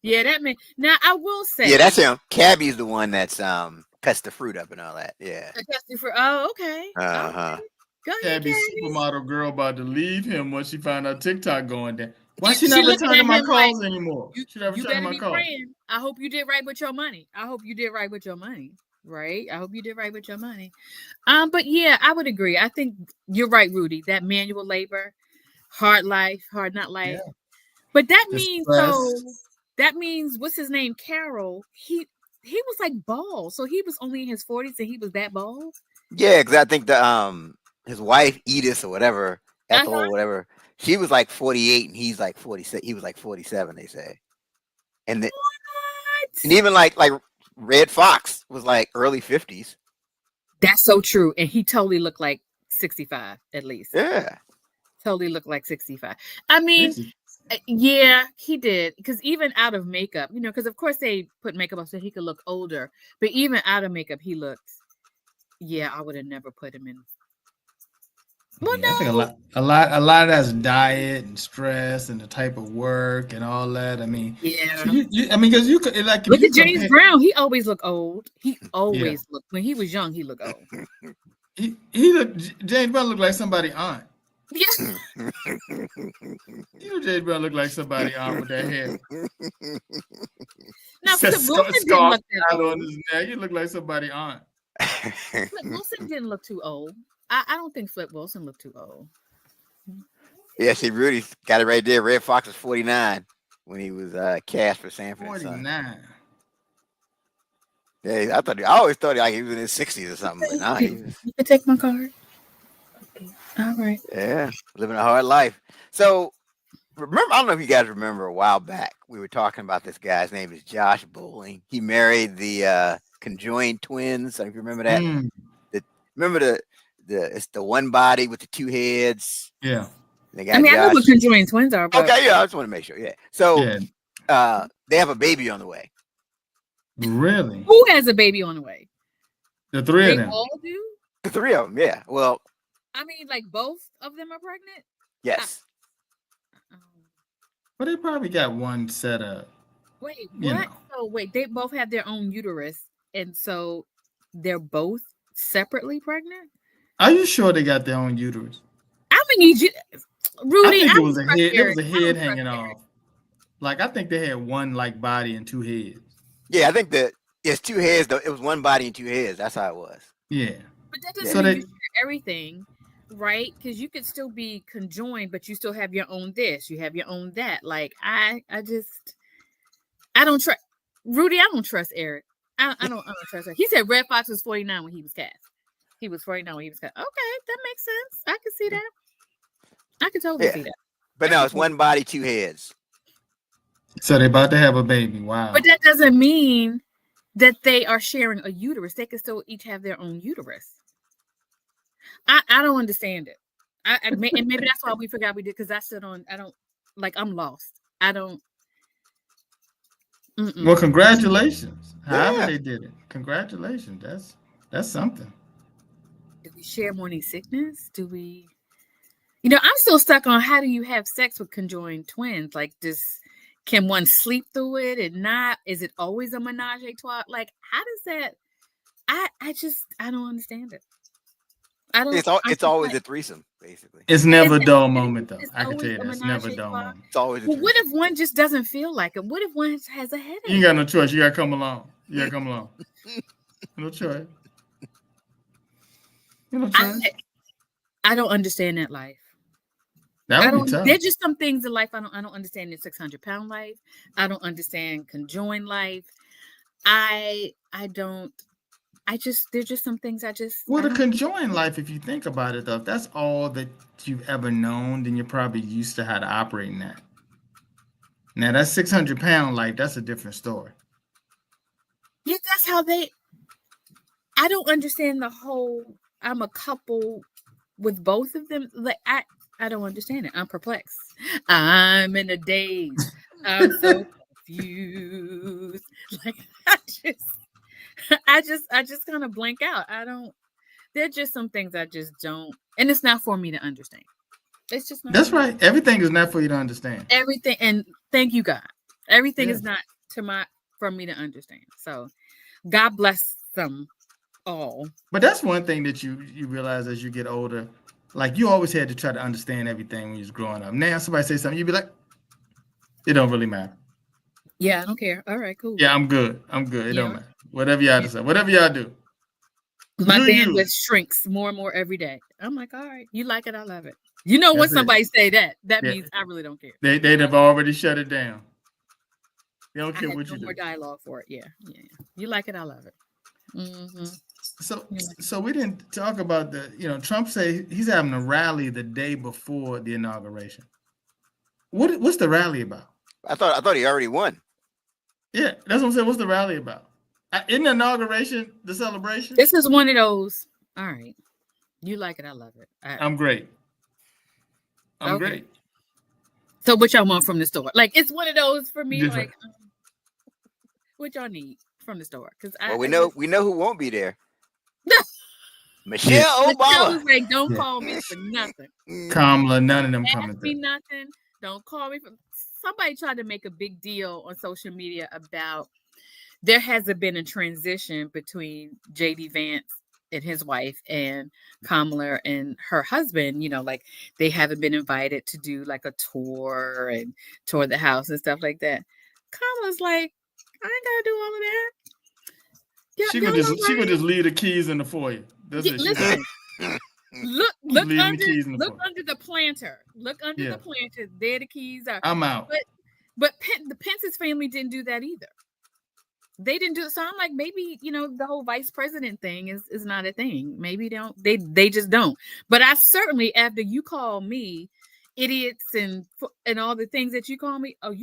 Yeah, that man. Now I will say. Yeah, that's him. Cabby's the one that's cuts the fruit up and all that. Yeah. Oh, okay. Uh-huh. Go ahead, Cabby, supermodel girl about to leave him once she found out TikTok going down. Why she not returning my calls anymore? You better be praying. I hope you did right with your money. Right? I hope you did right with your money. But yeah, I would agree. I think you're right, Rudy. That manual labor, hard life, hard not life. Yeah. But that means what's his name? Carol. like bald. So he was only in his 40s and he was that bald. Yeah, because I think his wife Edith or whatever, Ethel Uh-huh. or whatever, she was like 48 and he's like 46. He was like 47, they say. And What? even like Red Fox was like early 50s. That's so true. And he totally looked like 65 at least. Yeah. Totally looked like 65. I mean, yeah, he did. Because even out of makeup, because of course they put makeup on so he could look older. But even out of makeup, he looked. Yeah, I would have never put him in. Well, I think a lot of that's diet and stress and the type of work and all that. I mean, yeah. So because you could like look at James Brown. He always looked old. He always looked. When he was young, he looked old. James Brown looked like somebody's aunt. Yeah. James Brown looked like somebody's aunt with that hair. Now, Flip Wilson didn't look that old. On his neck. He looked like somebody's aunt. Flip Wilson didn't look too old. I don't think Flip Wilson looked too old. Yeah, see, Rudy got it right there. Red Fox was 49 when he was cast for Sanford. 49. Yeah, I always thought like he was in his 60s or something. But nah, You can take my card. Okay. All right. Yeah, living a hard life. So remember, I don't know if you guys remember a while back, we were talking about this guy. His name is Josh Bowling. He married the conjoined twins. If you remember that. Remember it's the one body with the two heads. Yeah. I know what conjoined twins are. But... Okay, yeah, I just want to make sure. Yeah. So they have a baby on the way. Really? Who has a baby on the way? The three of them. They all do? The three of them, yeah. Well, I mean, like both of them are pregnant? Yes. Well, they probably got one set up. Wait, what? So wait, they both have their own uterus, and so they're both separately pregnant? Are you sure they got their own uterus? I'm gonna need you, Rudy. I think it was a head. It was a head hanging off. Like I think they had one like body and two heads. Yeah, I think that it's two heads though. It was one body and two heads. That's how it was. Yeah. But that doesn't mean you share everything, right? Because you could still be conjoined, but you still have your own this. You have your own that. Like I don't trust Rudy. I don't trust Eric. I don't trust her. He said Red Fox was 49 when he was cast. He was 49 when he was cast. Okay, that makes sense. I can see that. I can totally see that. But no, it's one body, two heads. So they're about to have a baby. Wow. But that doesn't mean that they are sharing a uterus. They can still each have their own uterus. I don't understand it. And maybe that's why we forgot we did, because I'm lost. I don't. Well, congratulations. However they did it. Congratulations. That's something. Do we share morning sickness? Do we? I'm still stuck on how do you have sex with conjoined twins? Like, can one sleep through it and not? Is it always a menage a trois? Like, how does that? I don't understand it. I don't. It's always a threesome, basically. It's never a dull moment, though. I can tell you that. It's never a dull moment. It's always. Well, what if one just doesn't feel like it? What if one has a headache? You ain't got no choice. You gotta come along. No choice. I don't understand that life. That would be tough. There's just some things in life I don't understand. The 600-pound life. I don't understand conjoined life. There's just some things I just. Well, the conjoined life, if you think about it, though, if that's all that you've ever known, then you're probably used to how to operate in that. Now, that 600-pound life, that's a different story. Yeah, that's how I don't understand the whole. I'm a couple with both of them. Like I don't understand it. I'm perplexed. I'm in a daze. I'm so confused. Like I just kind of blank out. There's just some things I just don't, and it's not for me to understand. It's just not. That's right. Everything is not for you to understand. Everything, and thank you, God. Everything is not for me to understand. So, God bless them all. But that's one thing that you realize as you get older. Like you always had to try to understand everything when you was growing up. Now somebody say something, you'd be like, it don't really matter. Yeah, I don't care. All right, cool. Yeah, I'm good. It don't matter. Whatever y'all decide, whatever y'all do. My bandwidth shrinks more and more every day. I'm like, all right, you like it, I love it. When somebody say that means I really don't care. They'd have already shut it down. They don't care what you do. No more dialogue for it. Yeah. You like it, I love it. Mm-hmm. So we didn't talk about Trump say he's having a rally the day before the inauguration. What's the rally about? I thought he already won. Yeah, that's what I'm saying. What's the rally about? Isn't the inauguration the celebration? This is one of those. All right. You like it, I love it. I'm great. I'm great. So what y'all want from the store? Like, it's one of those for me. Different. Like, what y'all need from the store? Because we know who won't be there. Michelle Obama. Michelle was like, don't call me for nothing. Kamala, none of them coming. Ask me nothing. Don't call me for. Somebody tried to make a big deal on social media about there hasn't been a transition between JD Vance and his wife and Kamala and her husband. Like they haven't been invited to do like a tour and tour the house and stuff like that. Kamala's like, I ain't gotta do all of that. She could just leave the keys in the foyer. Listen, look under the planter. Look under the planter. There the keys are. I'm out. But the Pence's family didn't do that either. They didn't do it. So I'm like, maybe, the whole vice president thing is not a thing. Maybe they just don't. But I certainly, after you call me idiots and all the things that you call me, as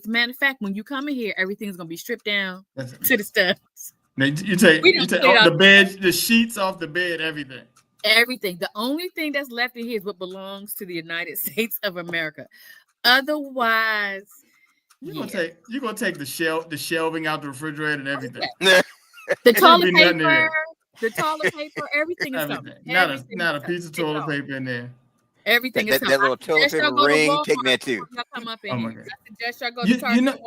a matter of fact, when you come in here, everything's gonna be stripped down to the steps. You take off the bed, the sheets off the bed, everything. Everything. The only thing that's left in here is what belongs to the United States of America. Otherwise, you're gonna take the shelving out the refrigerator and everything. The toilet paper, everything is coming. Not a piece of toilet paper in there. Everything is coming. That little toilet paper ring, take that too. Come up in oh my here. God. I suggest y'all go to Target.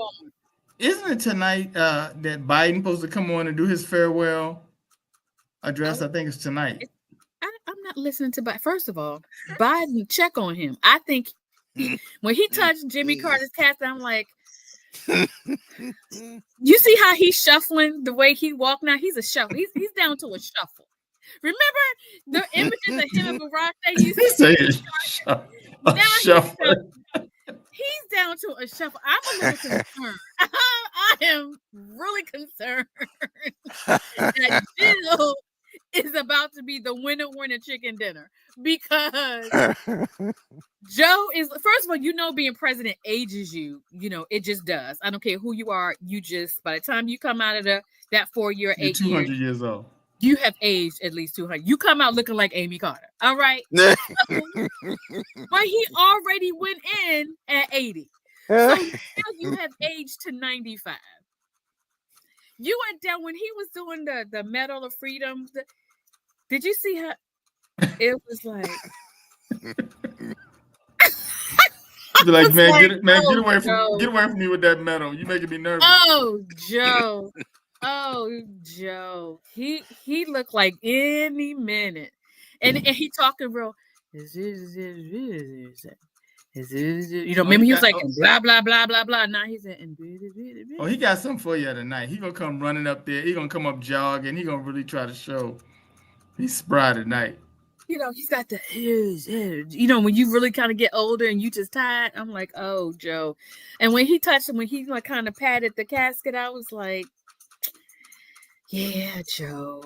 Isn't it tonight that Biden supposed to come on and do his farewell address? I think it's tonight. I'm not listening to Biden. First of all, Biden, check on him. I think when he touched Jimmy Carter's casket, I'm like, you see how he's shuffling the way he walked now? He's a shuffle. He's down to a shuffle. Remember the images of him and Barack they used to say shuffle. He's down to a shuffle. I'm a little concerned. I am really concerned that Jill is about to be the winner chicken dinner because Joe is, first of all, being president ages you. It just does. I don't care who you are. You just, by the time you come out of that 4 year, 8 You're 200 years old. You have aged at least 200. You come out looking like Amy Carter. All right. But he already went in at 80. So now you have aged to 95. You went down when he was doing the Medal of Freedom. Did you see how it was like? Like, get away from me with that medal. You making me nervous. Oh, Joe. Oh, Joe. He looked like any minute. And he talking real. Maybe he was like blah blah blah blah blah. Now he's in. Oh, he got something for you tonight. He gonna come running up there. He gonna come up jogging. He gonna really try to show he's spry tonight. He's got the when you really kind of get older and you just tired. I'm like, oh, Joe. And when he touched him, when he like kind of patted the casket, I was like, yeah, Joe.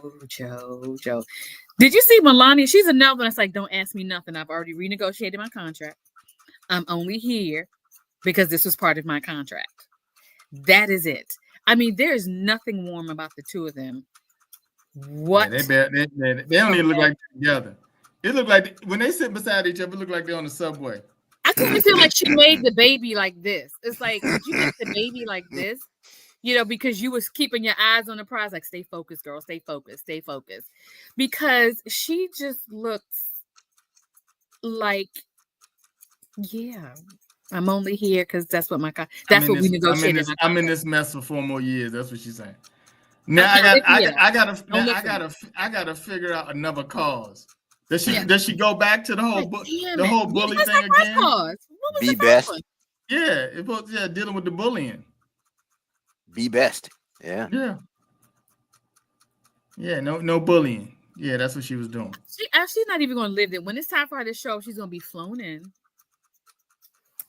Did you see Melania? She's another one that's like, don't ask me nothing. I've already renegotiated my contract. I'm only here because this was part of my contract. That is it. I mean, there's nothing warm about the two of them. What? Yeah, they don't even look like they're together. It look like when they sit beside each other, it look like they're on the subway. I kind of feel like she made the baby like this. It's like, did you make the baby like this? Because you was keeping your eyes on the prize, like, stay focused, girl, stay focused. Because she just looks like, yeah, I'm only here because that's what we negotiated. I'm in this mess for 4 more years. That's what she's saying. Now I gotta figure out another cause. Does she go back to the whole bully thing again? Be best. Yeah, dealing with the bullying. Be best. Yeah. No bullying. Yeah, that's what she was doing. She's not even gonna live it. When it's time for her to show, she's gonna be flown in,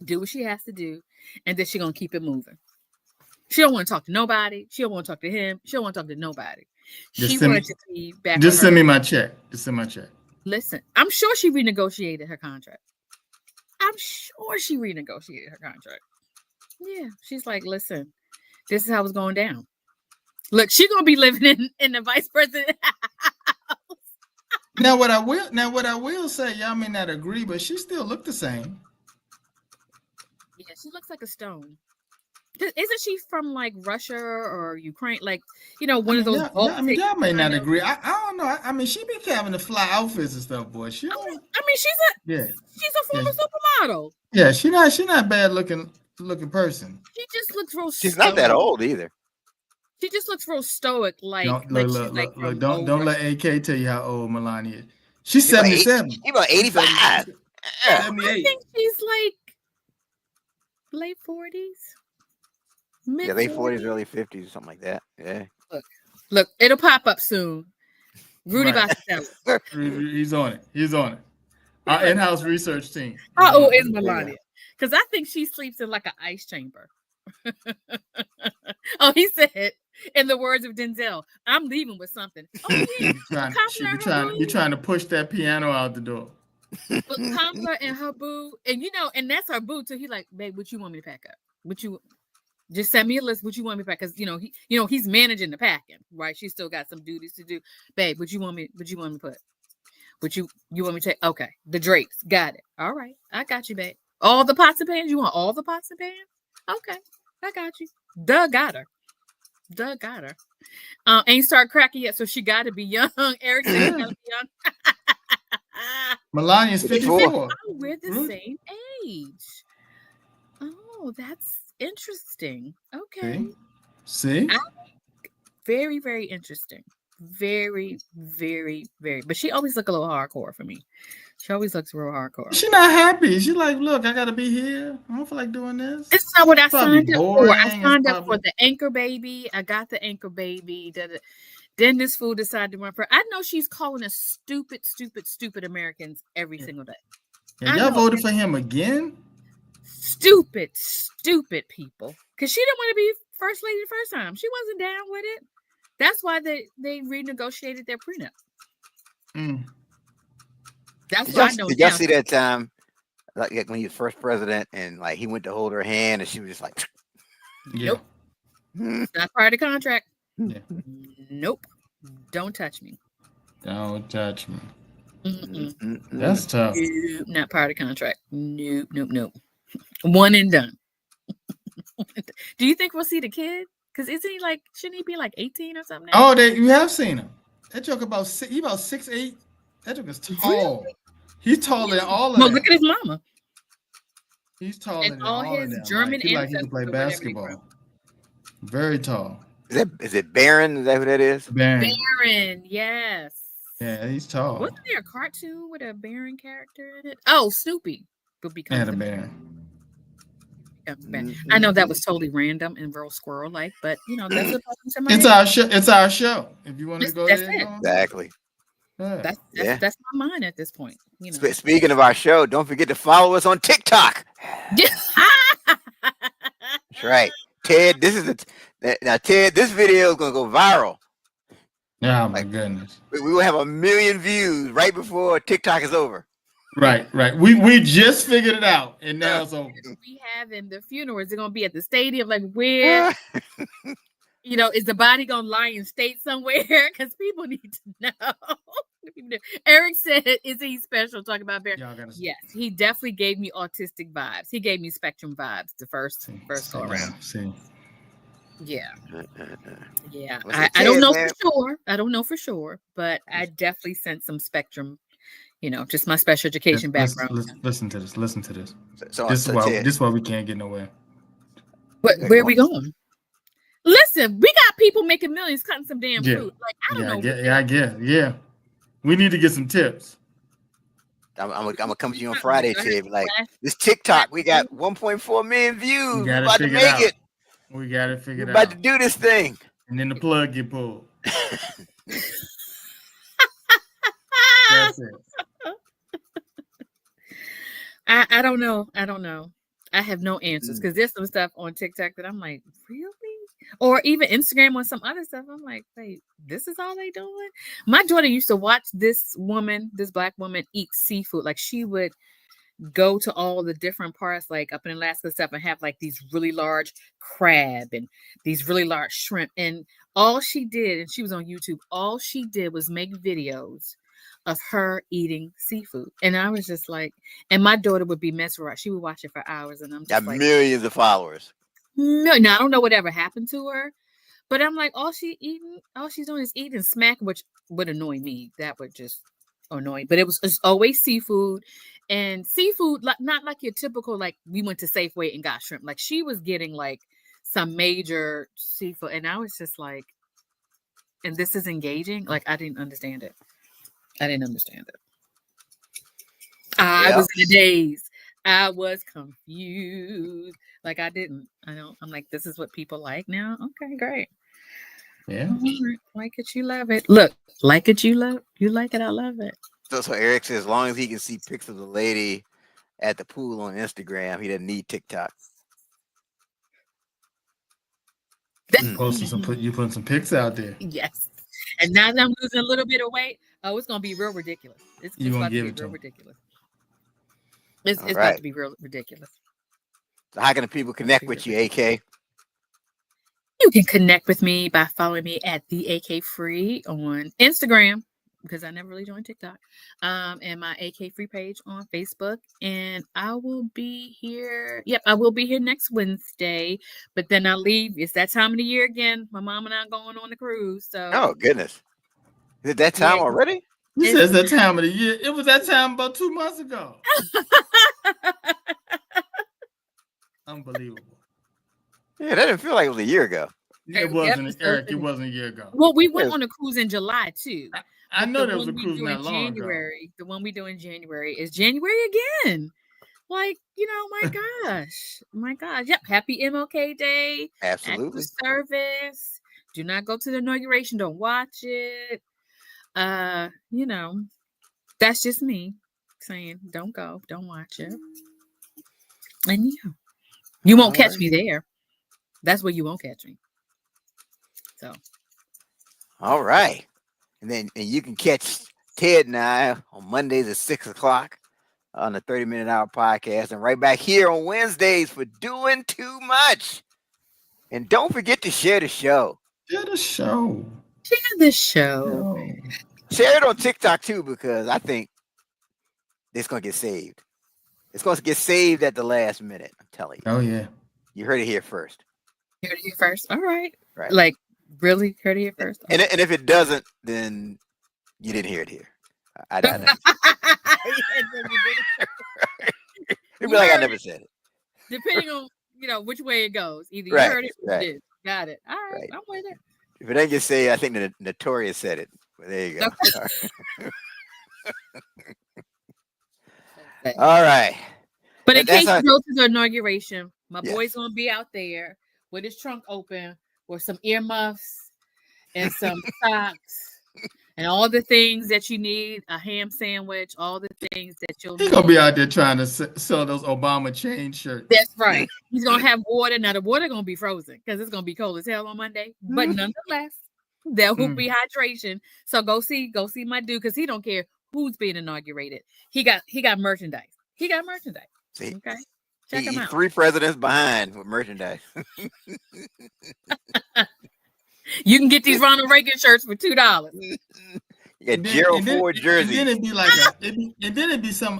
do what she has to do, and then she's gonna keep it moving. She don't want to talk to nobody. She don't want to talk to him. She don't want to talk to nobody. Just She send wanted me- to be back. Just with send her. me my check. Just send my check. Listen, I'm sure she renegotiated her contract. I'm sure she renegotiated her contract. Yeah, she's like, listen, this is how it's going down. Look, she's gonna be living in the vice president. Now what I will say, y'all may not agree, but she still look the same. Yeah, she looks like a stone. Isn't she from like Russia or Ukraine? Like, one of those. Y'all may not agree. I don't know. I mean, she be having the fly outfits and stuff, boy. She don't. I mean, Yeah. she's a former supermodel. Yeah, she not bad looking person. She just looks real. She's not that old either. She just looks real stoic, like Look, from don't old let Russia. AK tell you how old Melania is. She's She about 77. She about 85. I 78. think she's like late 40s. Yeah, late 40s, early 50s, something like that. Yeah. Look, it'll pop up soon. Rudy Right. Bastatelli. He's on it. He's on it. Our in-house research team. How old is Melania? Because I think she sleeps in like an ice chamber. Oh, he said, in the words of Denzel, I'm leaving with something. Oh, yeah. You're trying to push that piano out the door. But Kamala and her boo, and and that's her boo too. He like, babe, what you want me to pack up? What you just send me a list? What you want me to pack? Because he's managing the packing, right? She's still got some duties to do. Babe, what you want me to put? What you want me to take? Okay, the drapes, got it. All right, I got you, babe. All the pots and pans. You want all the pots and pans? Okay, I got you. Doug got her. Ain't start cracking yet, so she got to be young. Eric said she got to be young. Melania's 54. Oh, we're the same age. Oh, that's interesting. Okay. See? Very, very interesting. Very, very, very. But she always look a little hardcore for me. She always looks real hardcore. She's not happy. She's like, look, I gotta be here. I don't feel like doing this. This is not what I signed up for. I boring. signed up for the anchor baby. I got the anchor baby. Then this fool decided to run for. I know she's calling us stupid, stupid, stupid Americans every single day. Yeah, y'all voted for him again? Stupid, stupid people. Because she didn't want to be first lady the first time. She wasn't down with it. That's why they renegotiated their prenup. That's why I know. Did y'all see that time, like when he was first president, and like he went to hold her hand, and she was just like, "Nope, not part of the contract. Yeah. Nope, don't touch me. Don't touch me." Mm-mm. That's tough. Nope, not part of the contract. Nope. One and done. Do you think we'll see the kid? Because shouldn't he be like 18 or something? Oh, you have seen him. That joke about 6'8". That joke is tall. Really? He's taller than all of them. Look at his mama. He's taller than all his of them. German he can play basketball. Very tall. Is it Baron? Is that who that is? Baron, yes. Yeah, he's tall. Wasn't there a cartoon with a Baron character in it? Oh, Snoopy would become the Baron. I know that was totally random and real squirrel-like, but that's what it's our show. It's our show. If you want to go there, exactly. That's my mind at this point. Speaking of our show, don't forget to follow us on TikTok. That's right, Ted. Ted, this video is gonna go viral. Oh my goodness! We will have 1 million views right before TikTok is over. Right. We just figured it out, and now it's over. We have in the funeral. Is it gonna be at the stadium? Like where? Is the body gonna lie in state somewhere? Because people need to know. Eric said, "Is he special?" Talking about Bear. Yes, he definitely gave me autistic vibes. He gave me spectrum vibes the first go around. Yeah. I don't know for sure. I don't know for sure, but I definitely sent some spectrum. Just my special education background. Listen to this. So this is why we can't get nowhere. But where are we going? Listen, we got people making millions cutting some damn fruit. Like I don't know. Yeah. We need to get some tips. I'm gonna come to you on Friday, Ted. Like this TikTok, we got 1.4 million views. We're about to make it. We got to figure it out. We're about to do this thing. And then the plug get pulled. That's it. I don't know. I have no answers because there's some stuff on TikTok that I'm like, really? Or even Instagram or some other stuff. I'm like, wait, this is all they doing? My daughter used to watch this black woman eat seafood. Like she would go to all the different parts, like up in Alaska and stuff, and have like these really large crab and these really large shrimp. And all she did, and she was on YouTube, all she did was make videos of her eating seafood. And I was just like, and my daughter would be mesmerized. She would watch it for hours. And I'm Got just like, millions of followers. no, I don't know whatever happened to her. But I'm like, all she's doing is eating smack, which would annoy me. That would just annoy. But it's always seafood. And seafood, like not like your typical, like we went to Safeway and got shrimp. Like she was getting like some major seafood. And I was just like, and this is engaging? Like I didn't understand it. I was in a daze. I was confused. Like I'm like, this is what people like now? Okay, great. Yeah. Like it, you love it. Look, like it, you like it, I love it. So Eric says as long as he can see pics of the lady at the pool on Instagram, he doesn't need TikTok. You putting some pics out there. Yes. And now that I'm losing a little bit of weight, it's gonna be real ridiculous. It's about to be real ridiculous. It's about to be real ridiculous. So how can the people connect with you, AK? You can connect with me by following me at the AK Free on Instagram, because I never really joined TikTok, and my AK Free page on Facebook. And I will be here. Yep, I will be here next Wednesday, but then I leave. It's that time of the year again. My mom and I are going on the cruise. So, oh goodness, is it that time already? This is that time of the year. It was that time about 2 months ago. Unbelievable. Yeah, that didn't feel like it was a year ago. It wasn't, Eric. It wasn't a year ago. Well, we went on a cruise in July too. I know there was a cruise not long ago. The one we do in January is January again. Like, my gosh. Yep. Happy MLK Day. Absolutely. Service. Do not go to the inauguration. Don't watch it. That's just me saying don't go, don't watch it. And you won't catch me there. That's where you won't catch me. So, all right. And you can catch Ted and I on Mondays at 6:00 on the 30-minute hour podcast, and right back here on Wednesdays for Doing Too Much. And don't forget to share the show. Share the show. Share it on TikTok too, because I think it's gonna get saved. It's going to get saved at the last minute. I'm telling you. Oh yeah. You heard it here first. All right. Right. Like, really? Heard it here first? And if it doesn't, then you didn't hear it here. I know. It'd be like I never said it. Depending on, which way it goes. Either you heard it or you did. Got it. All right. I'm with it. If it ain't get saved, I think the Notorious said it. Well, there you go. All right. But in case you go to the inauguration, my boy's gonna be out there with his trunk open with some earmuffs and some socks and all the things that you need, a ham sandwich, all the things that you'll need. He's gonna be out there trying to sell those Obama chain shirts. That's right. He's gonna have water. Now the water gonna be frozen because it's gonna be cold as hell on Monday. But nonetheless, there will be hydration. So go see my dude, because he don't care who's being inaugurated. He got merchandise. See, okay. Check him out. 3 presidents behind with merchandise. You can get these Ronald Reagan shirts for $2. You got Gerald Ford jersey. And then it'd be like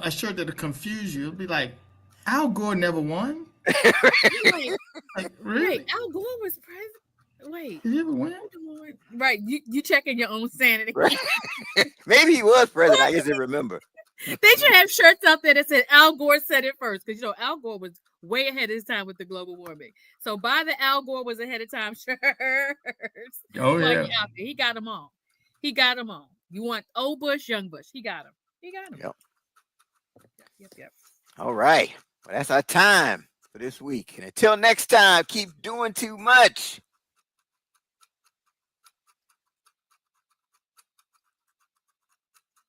a shirt that'll confuse you. It'd be like, Al Gore never won. Like, really? Wait, Al Gore was president. Wait, did he ever win? Right, you checking your own sanity. Right. Maybe he was president. I guess I remember. They should have shirts out there that said Al Gore said it first, because Al Gore was way ahead of his time with the global warming. So buy the Al Gore was ahead of time shirts. Oh yeah, he got them all. You want old Bush, young Bush? He got them. Yep. Yep. All right. Well, that's our time for this week. And until next time, keep doing too much.